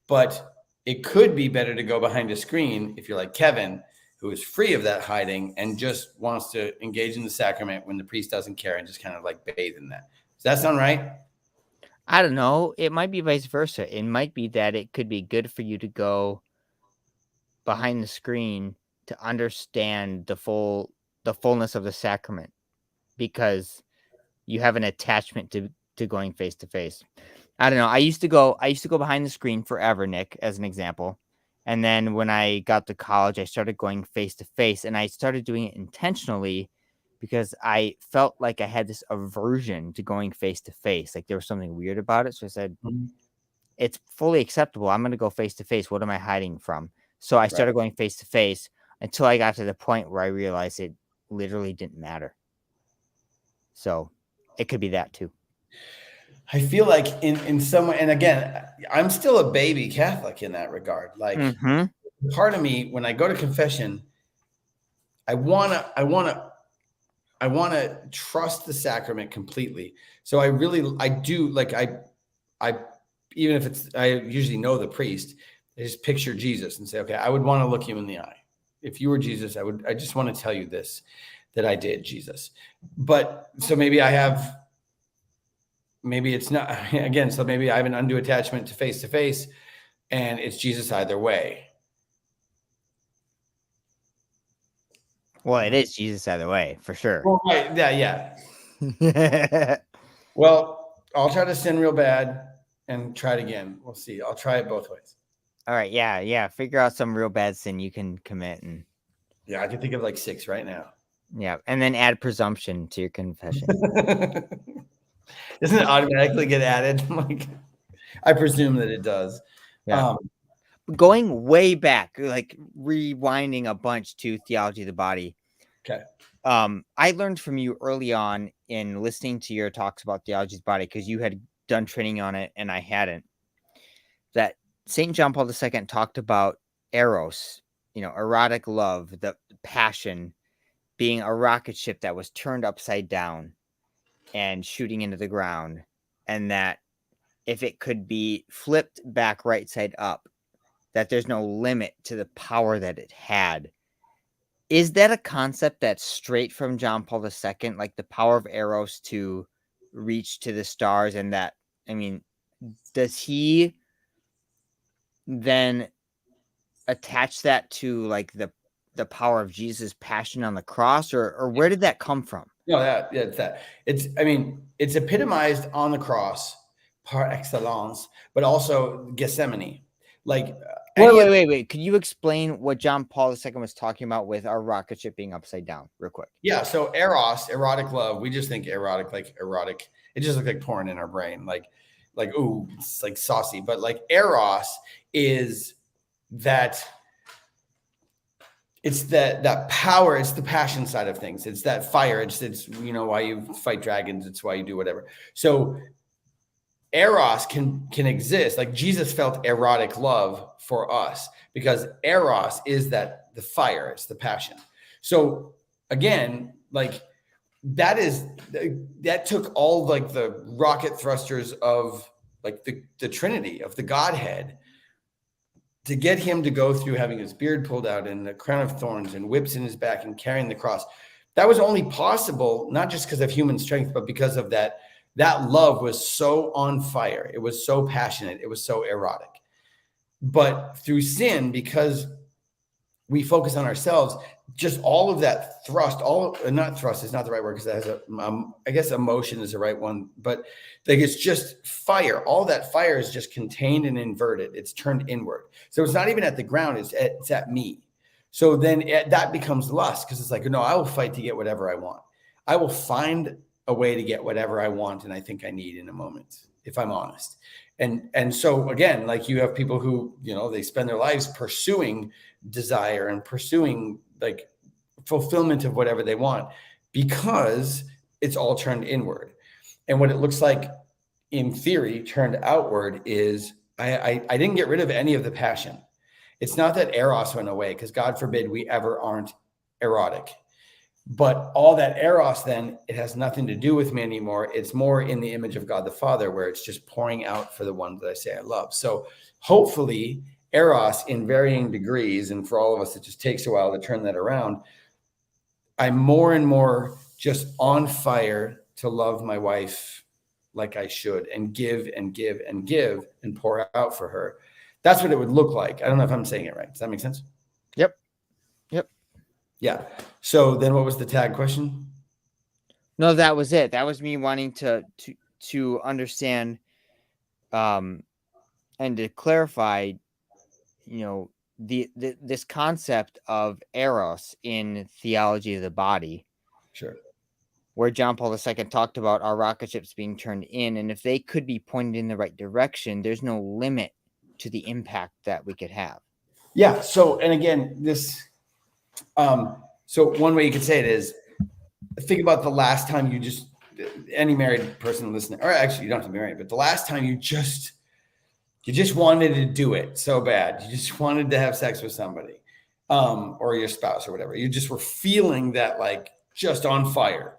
But it could be better to go behind a screen if you're like Kevin, who is free of that hiding and just wants to engage in the sacrament when the priest doesn't care and just kind of like bathe in that. Does that sound right? I don't know. It might be vice versa. It might be that it could be good for you to go behind the screen to understand the fullness of the sacrament, because you have an attachment to going face to face. I don't know. I used to go behind the screen forever, Nick, as an example. And then when I got to college, I started going face to face, and I started doing it intentionally because I felt like I had this aversion to going face to face. Like there was something weird about it. So I said, it's fully acceptable. I'm going to go face to face. What am I hiding from? So I started going face to face until I got to the point where I realized it literally didn't matter. So it could be that too. I feel like in some way, and again, I'm still a baby Catholic in that regard. Like part of me, when I go to confession, I want to trust the sacrament completely. So I do like, I even if I usually know the priest, I just picture Jesus and say, okay, I would want to look you in the eye. If you were Jesus, I just want to tell you this, that I did, Jesus. But so maybe it's not, again, so maybe I have an undue attachment to face, and it's Jesus either way. Well, it is Jesus either way, for sure. Well, right, yeah. Well, I'll try to sin real bad and try it again. We'll see. I'll try it both ways. All right, yeah. Figure out some real bad sin you can commit, and Yeah, I can think of like 6 right now. Yeah, and then add presumption to your confession. Doesn't it automatically get added? Like, I presume that it does. Yeah. Going way back, like rewinding a bunch to Theology of the Body. Okay. I learned from you early on in listening to your talks about Theology of the Body, because you had done training on it and I hadn't, that St. John Paul II talked about eros, erotic love, the passion, being a rocket ship that was turned upside down and shooting into the ground, and that if it could be flipped back right side up, that there's no limit to the power that it had. Is that a concept that's straight from John Paul II, like the power of eros to reach to the stars? And that, I mean, does he then attach that to like the power of Jesus' passion on the cross, or where did that come from? No, it's that. It's epitomized on the cross par excellence, but also Gethsemane. Like, wait. Could you explain what John Paul II was talking about with our rocket ship being upside down real quick? Yeah. So eros, erotic love. We just think erotic, like erotic. It just looks like porn in our brain. Like, ooh, it's like saucy. But like eros is that. It's that power. It's the passion side of things. It's that fire. It's why you fight dragons. It's why you do whatever. So eros can exist. Like Jesus felt erotic love for us because eros is the fire. It's the passion. So again, like that took all like the rocket thrusters of like the Trinity, of the Godhead, to get him to go through having his beard pulled out and the crown of thorns and whips in his back and carrying the cross. That was only possible, not just because of human strength, but because of that love was so on fire. It was so passionate. It was so erotic. But through sin, because we focus on ourselves, just all of that thrust, not thrust is not the right word, because that has I guess emotion is the right one, but like it's just fire. All that fire is just contained and inverted. It's turned inward. So it's not even at the ground, it's at me. So then that becomes lust, because it's like, no, I will fight to get whatever I want. I will find a way to get whatever I want and I think I need in a moment, if I'm honest. And so again, like you have people who, they spend their lives pursuing desire and pursuing like fulfillment of whatever they want, because it's all turned inward. And what it looks like in theory turned outward is I didn't get rid of any of the passion. It's not that eros went away, because God forbid we ever aren't erotic. But all that eros, then it has nothing to do with me anymore. It's more in the image of God the Father, where it's just pouring out for the ones that I say I love. So hopefully eros in varying degrees, and for all of us, it just takes a while to turn that around. I'm more and more just on fire to love my wife like I should, and give and give and give and pour out for her. That's what it would look like. I don't know if I'm saying it right. Does that make sense? Yep. Yeah. So then what was the tag question? No, that was it. That was me wanting to understand and to clarify, this concept of eros in Theology of the Body. Sure. Where John Paul II talked about our rocket ships being turned in, and if they could be pointed in the right direction, there's no limit to the impact that we could have. Yeah. So, and again, so one way you could say it is, think about the last time any married person listening, or actually you don't have to be married, but the last time you just wanted to do it so bad. You just wanted to have sex with somebody, or your spouse or whatever. You just were feeling that, like, just on fire.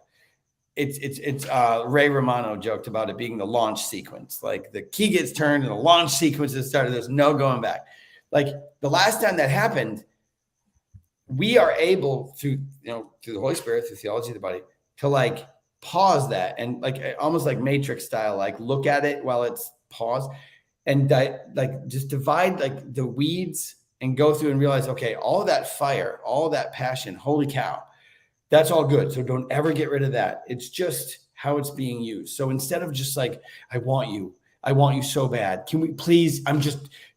It's Ray Romano joked about it being the launch sequence. Like the key gets turned and the launch sequence has started. There's no going back. Like the last time that happened, we are able through the Holy Spirit, through Theology of the Body, to like pause that and like almost like Matrix style, like look at it while it's paused and just divide like the weeds and go through and realize, okay, all that fire, all that passion, holy cow, that's all good. So don't ever get rid of that. It's just how it's being used. So instead of just like, I want you, I want you so bad. Can we please?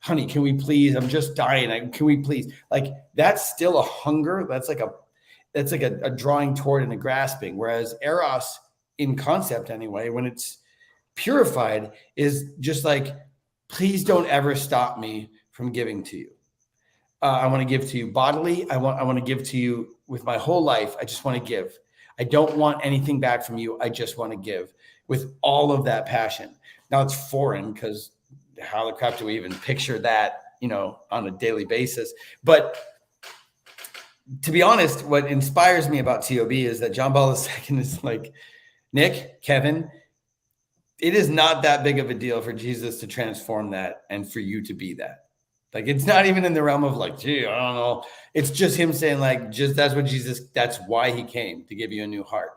Honey, can we please? I'm just dying. Can we please? Like, that's still a hunger. That's like a drawing toward and a grasping. Whereas eros, in concept anyway, when it's purified, is just like, please don't ever stop me from giving to you. I want to give to you bodily. I want to give to you with my whole life. I just want to give. I don't want anything back from you. I just want to give with all of that passion. Now it's foreign because how the crap do we even picture that, on a daily basis? But to be honest, what inspires me about TOB is that John Paul II is like, Nick, Kevin, it is not that big of a deal for Jesus to transform that and for you to be that. Like, it's not even in the realm of like, gee, I don't know. It's just him saying like, that's why he came, to give you a new heart.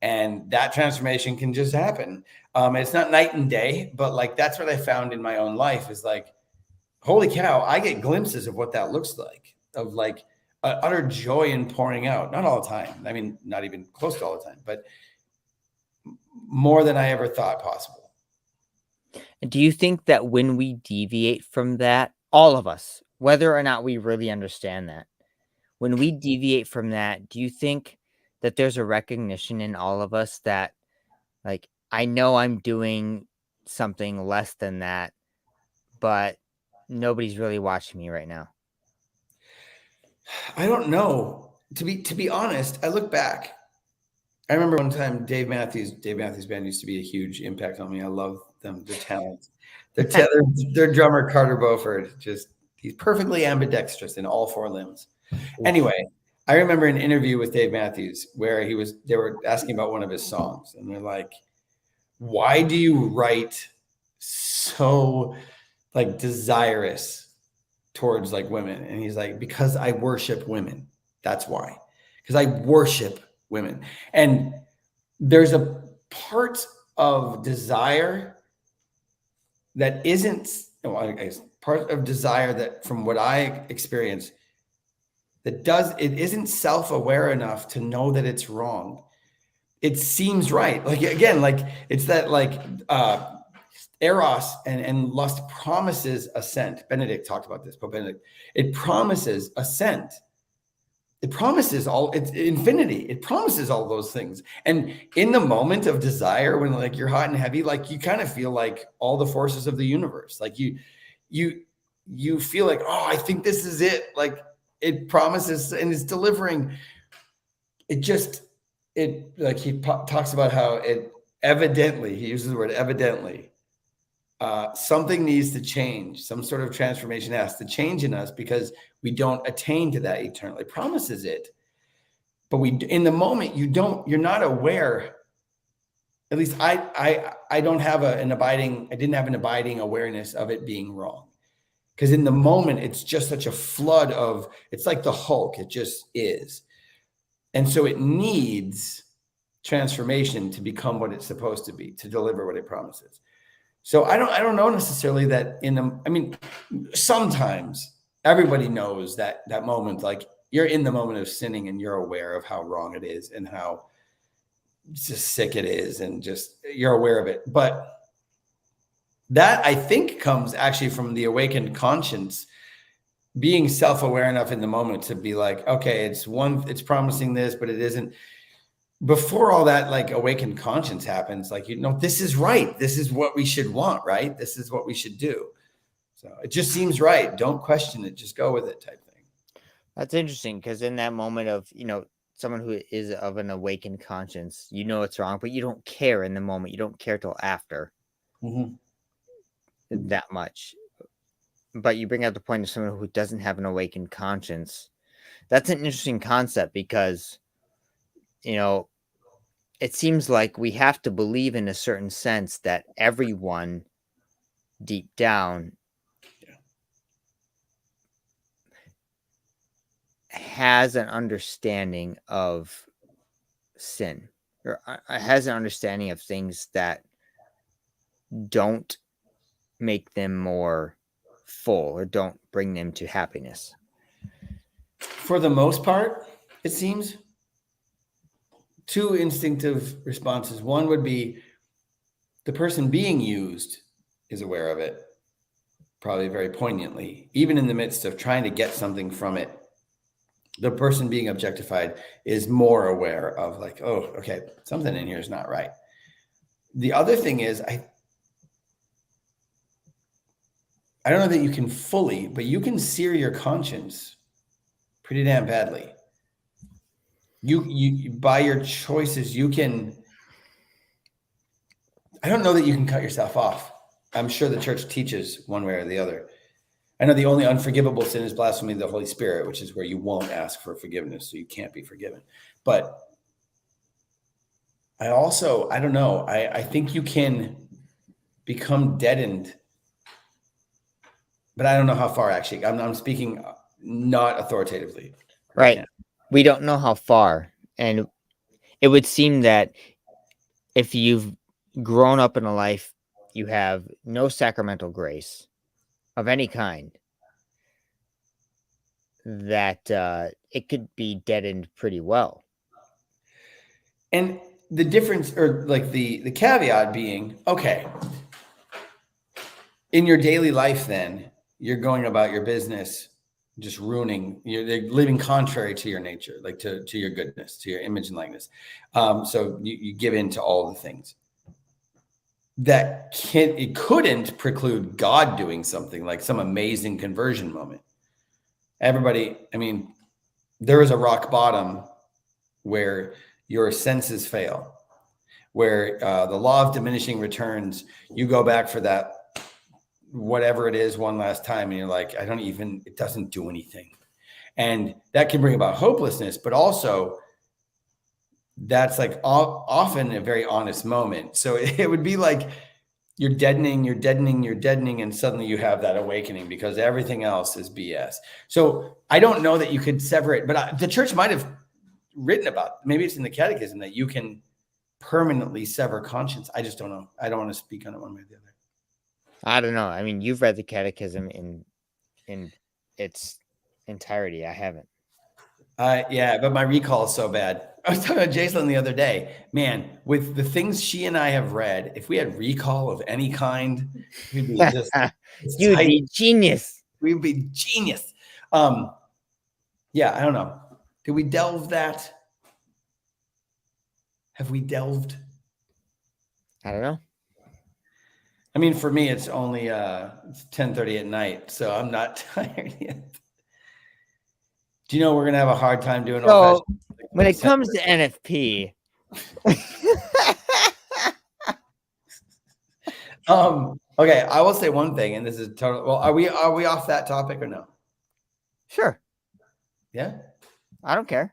And that transformation can just happen. It's not night and day, but like, that's what I found in my own life is like, holy cow, I get glimpses of what that looks like, of like utter joy in pouring out. Not all the time. I mean, not even close to all the time, but more than I ever thought possible. Do you think that when we deviate from that, all of us, whether or not we really understand that, when we deviate from that, do you think that there's a recognition in all of us that, like, I know I'm doing something less than that, but nobody's really watching me right now? I don't know. To be honest, I look back. I remember one time Dave Matthews Band used to be a huge impact on me. I love them, their talent. Their drummer, Carter Beauford, he's perfectly ambidextrous in all four limbs. Anyway, I remember an interview with Dave Matthews where they were asking about one of his songs, and they're like, why do you write so like desirous towards like women? And he's like, because I worship women. That's why. Because I worship women. And there's a part of desire that isn't, part of desire that, from what I experience, it isn't self-aware enough to know that it's wrong. It seems right. Like, again, like it's that like eros and lust promises assent. Benedict talked about this, Pope Benedict. It promises assent. It promises it's infinity. It promises all those things. And in the moment of desire, when like you're hot and heavy, like you kind of feel like all the forces of the universe, like you feel like, oh, I think this is it. Like it promises and it's delivering. Like he talks about how it evidently, he uses the word evidently, something needs to change. Some sort of transformation has to change in us because we don't attain to that eternally. It promises it, but in the moment, you're not aware. At least I didn't have an abiding awareness of it being wrong. Because in the moment, it's just such a flood it's like the Hulk. It just is. And so it needs transformation to become what it's supposed to be, to deliver what it promises. So I don't know necessarily that sometimes everybody knows that moment, like you're in the moment of sinning and you're aware of how wrong it is and how just sick it is and just you're aware of it. But that I think comes actually from the awakened conscience being self-aware enough in the moment to be like, okay, it's promising this, but it isn't. Before all that, like awakened conscience happens, like, this is right. This is what we should want, right? This is what we should do. So it just seems right. Don't question it. Just go with it type thing. That's interesting because in that moment of, someone who is of an awakened conscience, it's wrong, but you don't care in the moment. You don't care till after that much. But you bring up the point of someone who doesn't have an awakened conscience. That's an interesting concept because, it seems like we have to believe in a certain sense that everyone deep down has an understanding of sin or has an understanding of things that don't make them more full or don't bring them to happiness. For the most part, it seems. Two instinctive responses. One would be the person being used is aware of it, probably very poignantly, even in the midst of trying to get something from it. The person being objectified is more aware of like, oh, okay, something in here is not right. The other thing is, I don't know that you can fully, but you can sear your conscience pretty damn badly. You by your choices, you can. I don't know that you can cut yourself off. I'm sure the church teaches one way or the other. I know the only unforgivable sin is blasphemy of the Holy Spirit, which is where you won't ask for forgiveness, so you can't be forgiven. But I don't know. I think you can become deadened, but I don't know how far actually. I'm speaking not authoritatively. Right. now. We don't know how far. And it would seem that if you've grown up in a life, you have no sacramental grace of any kind, that it could be deadened pretty well. And the difference, or like the caveat being, okay, in your daily life, then you're going about your business, just ruining, you're living contrary to your nature, like to your goodness, to your image and likeness. So you give in to all the things that it couldn't preclude God doing something like some amazing conversion moment. Everybody, I mean, there is a rock bottom where your senses fail, where the law of diminishing returns, you go back for that, whatever it is, one last time, and you're like, it doesn't do anything. And that can bring about hopelessness, but also that's like often a very honest moment. So it would be like you're deadening, and suddenly you have that awakening because everything else is BS. So I don't know that you could sever it, but the church might have written about, maybe it's in the catechism, that you can permanently sever conscience. I just don't know. I don't want to speak on it one way or the other. I don't know. I mean, you've read the catechism in its entirety. I haven't. Yeah, but my recall is so bad. I was talking about Jason the other day. Man, with the things she and I have read, if we had recall of any kind, we'd be just you'd be genius. We'd be genius. Yeah, I don't know. Did we delve that? Have we delved? I don't know. I mean, for me, it's only it's 10:30 at night, so I'm not tired yet. Do you know we're gonna have a hard time doing so when it comes to NFP? Okay, I will say one thing, and this is total. Well, are we off that topic or no? Sure. Yeah. I don't care.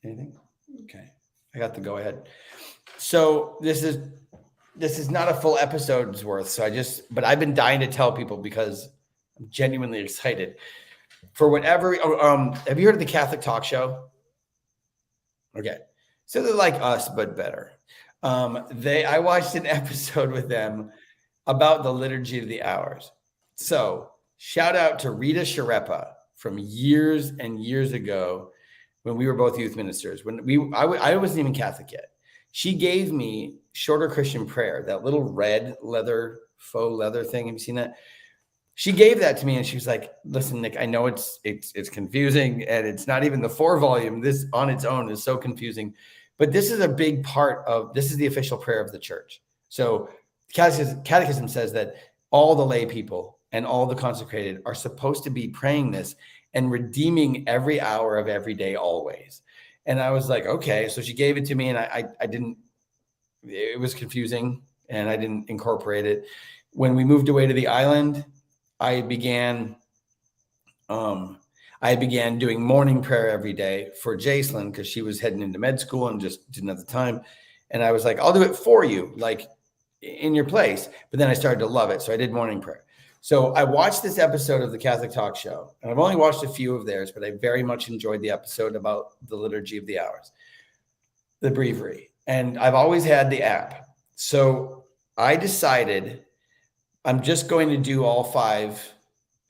Anything? Okay, I got the go ahead. So this is not a full episode's worth. So but I've been dying to tell people because I'm genuinely excited. For whatever, have you heard of the Catholic Talk Show? Okay. So they're like us, but better. I watched an episode with them about the Liturgy of the Hours. So shout out to Rita Shareppa from years and years ago when we were both youth ministers. I wasn't even Catholic yet. She gave me Shorter Christian Prayer, that little red faux leather thing. Have you seen that? She gave that to me and she was like, listen, Nick, I know it's confusing and it's not even the 4-volume. This on its own is so confusing, but this is a big part of, this is the official prayer of the church. So catechism says that all the lay people and all the consecrated are supposed to be praying this and redeeming every hour of every day always. And I was like, okay. So she gave it to me and I didn't, it was confusing and I didn't incorporate it. When we moved away to the island, I began doing morning prayer every day for Jacelyn because she was heading into med school and just didn't have the time. And I was like, I'll do it for you, like in your place. But then I started to love it. So I did morning prayer. So I watched this episode of the Catholic Talk Show, and I've only watched a few of theirs, but I very much enjoyed the episode about the Liturgy of the Hours, the breviary. And I've always had the app. So I decided I'm just going to do all 5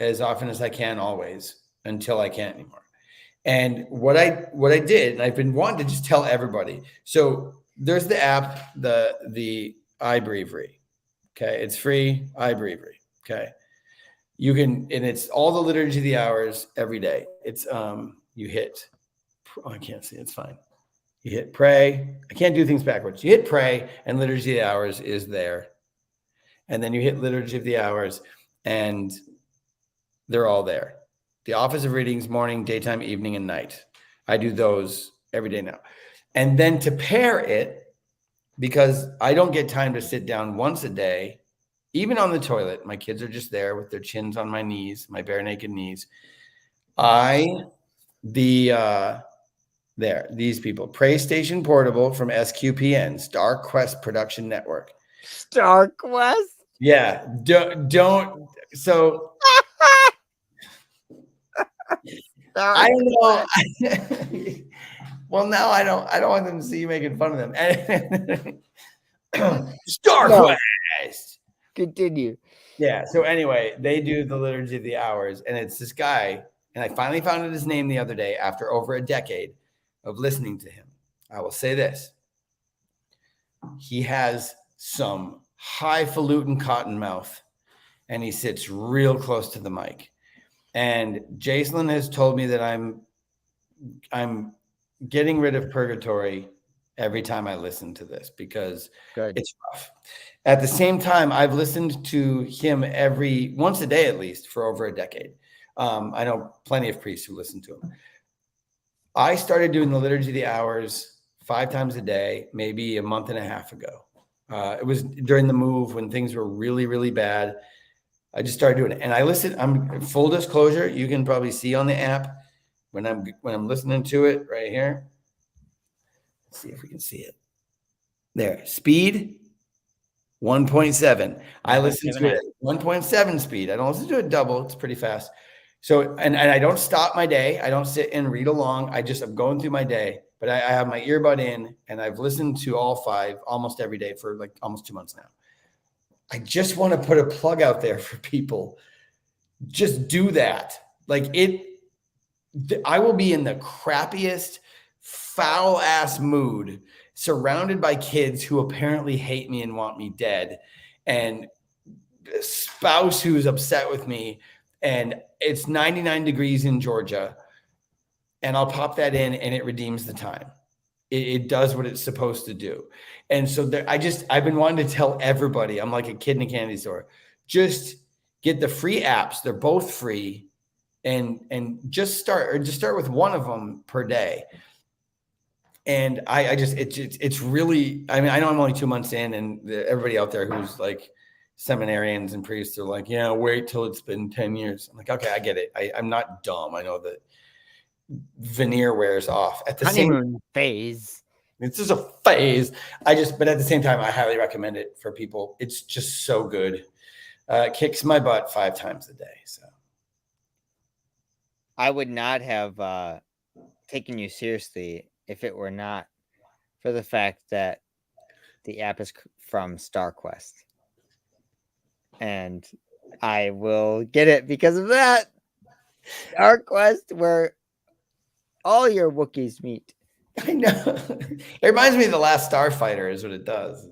as often as I can, always, until I can't anymore. And what I did, and I've been wanting to just tell everybody. So there's the app, the iBreviary. Okay. It's free. iBreviary. Okay. You can, and it's all the liturgy of the hours every day. It's, you hit, oh, I can't see. It's fine. You hit pray. I can't do things backwards. You hit pray and liturgy of the hours is there. And then you hit liturgy of the hours and they're all there. The office of readings, morning, daytime, evening, and night. I do those every day now. And then to pair it, because I don't get time to sit down once a day, even on the toilet, my kids are just there with their chins on my knees, my bare naked knees. These people, Pray Station Portable from SQPN, Star Quest Production Network. Star Quest? Yeah. Don't so I don't know. Well, now I don't want them to see you making fun of them. Star Quest. Continue. Yeah. So anyway, they do the liturgy of the hours, and it's this guy, and I finally found out his name the other day after over a decade of listening to him. I will say this. He has some highfalutin cotton mouth, and he sits real close to the mic. And Jacelyn has told me that I'm getting rid of purgatory every time I listen to this because it's rough. At the same time, I've listened to him once a day at least for over a decade. I know plenty of priests who listen to him. I started doing the liturgy of the hours 5 times a day, maybe a month and a half ago. It was during the move when things were really, really bad. I just started doing it, and I listen. I'm full disclosure. You can probably see on the app when I'm listening to it right here. Let's see if we can see it. There, speed 1.7. I listen to it at 1.7 speed. I don't listen to it double. It's pretty fast. So, and I don't stop my day. I don't sit and read along. I'm going through my day, but I have my earbud in, and I've listened to all 5 almost every day for like almost 2 months now. I just want to put a plug out there for people. Just do that. I will be in the crappiest, foul ass mood, surrounded by kids who apparently hate me and want me dead, and a spouse who's upset with me, and it's 99 degrees in Georgia, and I'll pop that in and it redeems the time. It does what it's supposed to do. And so I've been wanting to tell everybody, I'm like a kid in a candy store, just get the free apps. They're both free, and just start with one of them per day. And it's really, I mean, I know I'm only 2 months in, and everybody out there who's like seminarians and priests are like, yeah, wait till it's been 10 years. I'm like, okay, I get it. I'm not dumb. I know that veneer wears off at the honeymoon phase. It's just a phase. But at the same time, I highly recommend it for people. It's just so good. It kicks my butt 5 times a day. So I would not have taken you seriously if it were not for the fact that the app is from StarQuest. And I will get it because of that. StarQuest, where all your Wookiees meet. I know. It reminds me of The Last Starfighter is what it does.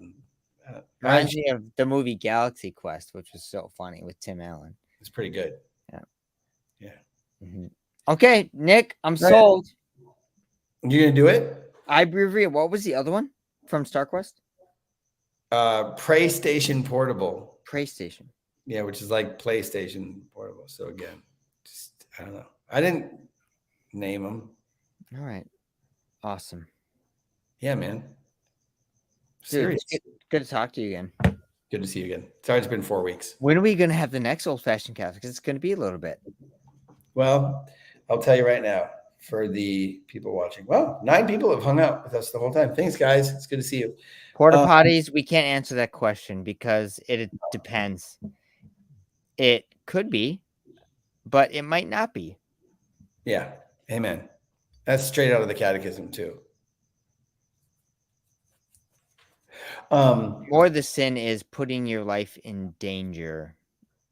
Reminds me of the movie Galaxy Quest, which was so funny with Tim Allen. It's pretty good. Yeah. Mm-hmm. Okay, Nick, I'm sold. You gonna do it? iBreviary. What was the other one from StarQuest? Pray Station Portable. Pray Station. Yeah, which is like PlayStation Portable. So again, I don't know. I didn't name them. All right. Awesome. Yeah, man. Dude, good to talk to you again. Good to see you again. Sorry, it's been 4 weeks. When are we going to have the next Old Fashioned Catholic? Because it's going to be a little bit. Well, I'll tell you right now for the people watching. Well, 9 people have hung out with us the whole time. Thanks, guys. It's good to see you. Porta potties, we can't answer that question because it depends. It could be, but it might not be. Yeah. Amen. That's straight out of the catechism too. More the sin is putting your life in danger.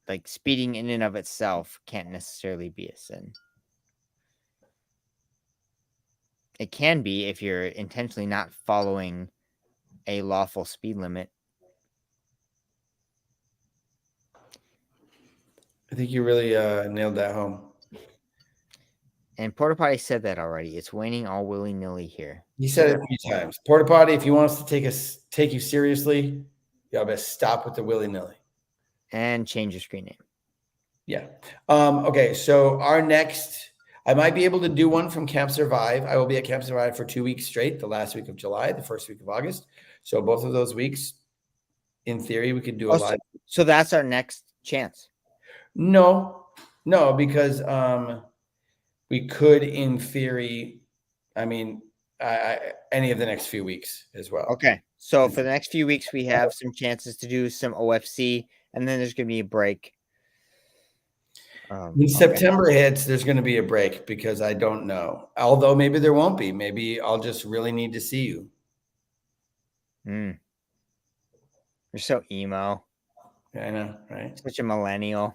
Like speeding in and of itself can't necessarily be a sin. It can be if you're intentionally not following a lawful speed limit. I think you really nailed that home. And Porta Potty said that already. It's waning all willy nilly here. You said it a few times. Porta potty, if you want us to take you seriously, y'all better stop with the willy nilly. And change your screen name. Yeah. Okay. So our next, I might be able to do one from Camp Survive. I will be at Camp Survive for 2 weeks straight, the last week of July, the first week of August. So both of those weeks, in theory, we could do a live. So that's our next chance. No, because we could, in theory, I mean, any of the next few weeks as well. Okay. So for the next few weeks, we have some chances to do some OFC, and then there's going to be a break. When September hits, there's going to be a break because I don't know. Although maybe there won't be. Maybe I'll just really need to see you. You're so emo. I know, right? Such a millennial.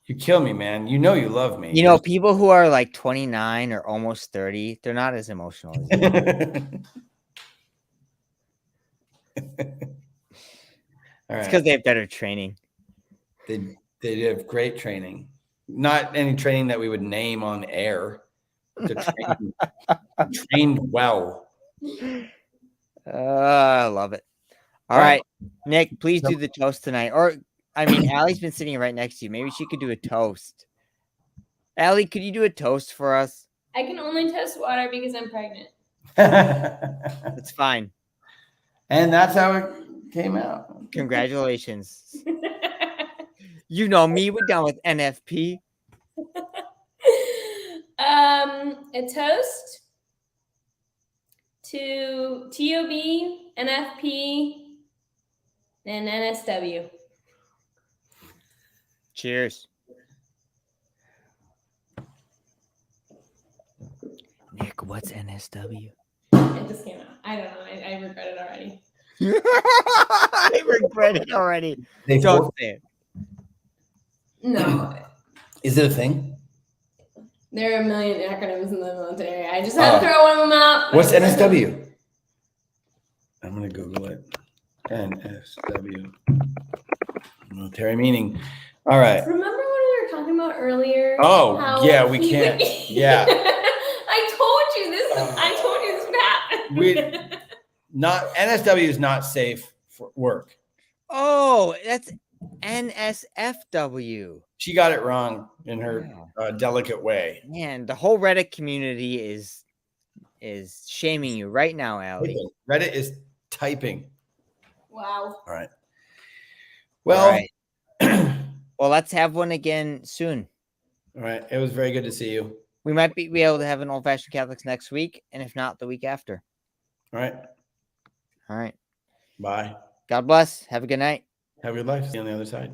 You kill me, man. You know you love me. You know, people who are like 29 or almost 30, they're not as emotional as you. All right. It's because they have better training. They have great training. Not any training that we would name on air. Trained well. I love it. All right, Nick, please do the toast tonight. Or, I mean, Allie's been sitting right next to you. Maybe she could do a toast. Allie, could you do a toast for us? I can only toast water because I'm pregnant. That's fine. And that's how it came out. Congratulations. You know me, we're down with NFP. A toast to TOB, NFP, and NSW. Cheers. Nick, what's NSW? It just came out. I don't know. I regret it already. I regret it already. Don't say it. No. Is it a thing? There are a million acronyms in the military. I just had to throw one of them out. What's NSW? I'm going to Google it. NSW. Military meaning. All right. Remember when we were talking about earlier? Oh, yeah, we can't. Yeah. I told you this would happen. Not NSW is not safe for work. Oh, that's NSFW. She got it wrong in her delicate way. Man, the whole Reddit community is shaming you right now, Allie. Reddit is typing. Wow. All right. Well, All right. Well, let's have one again soon. All right. It was very good to see you. We might be able to have an old-fashioned Catholics next week, and if not, the week after. All right. All right. Bye. God bless. Have a good night. Have a good life. See you on the other side.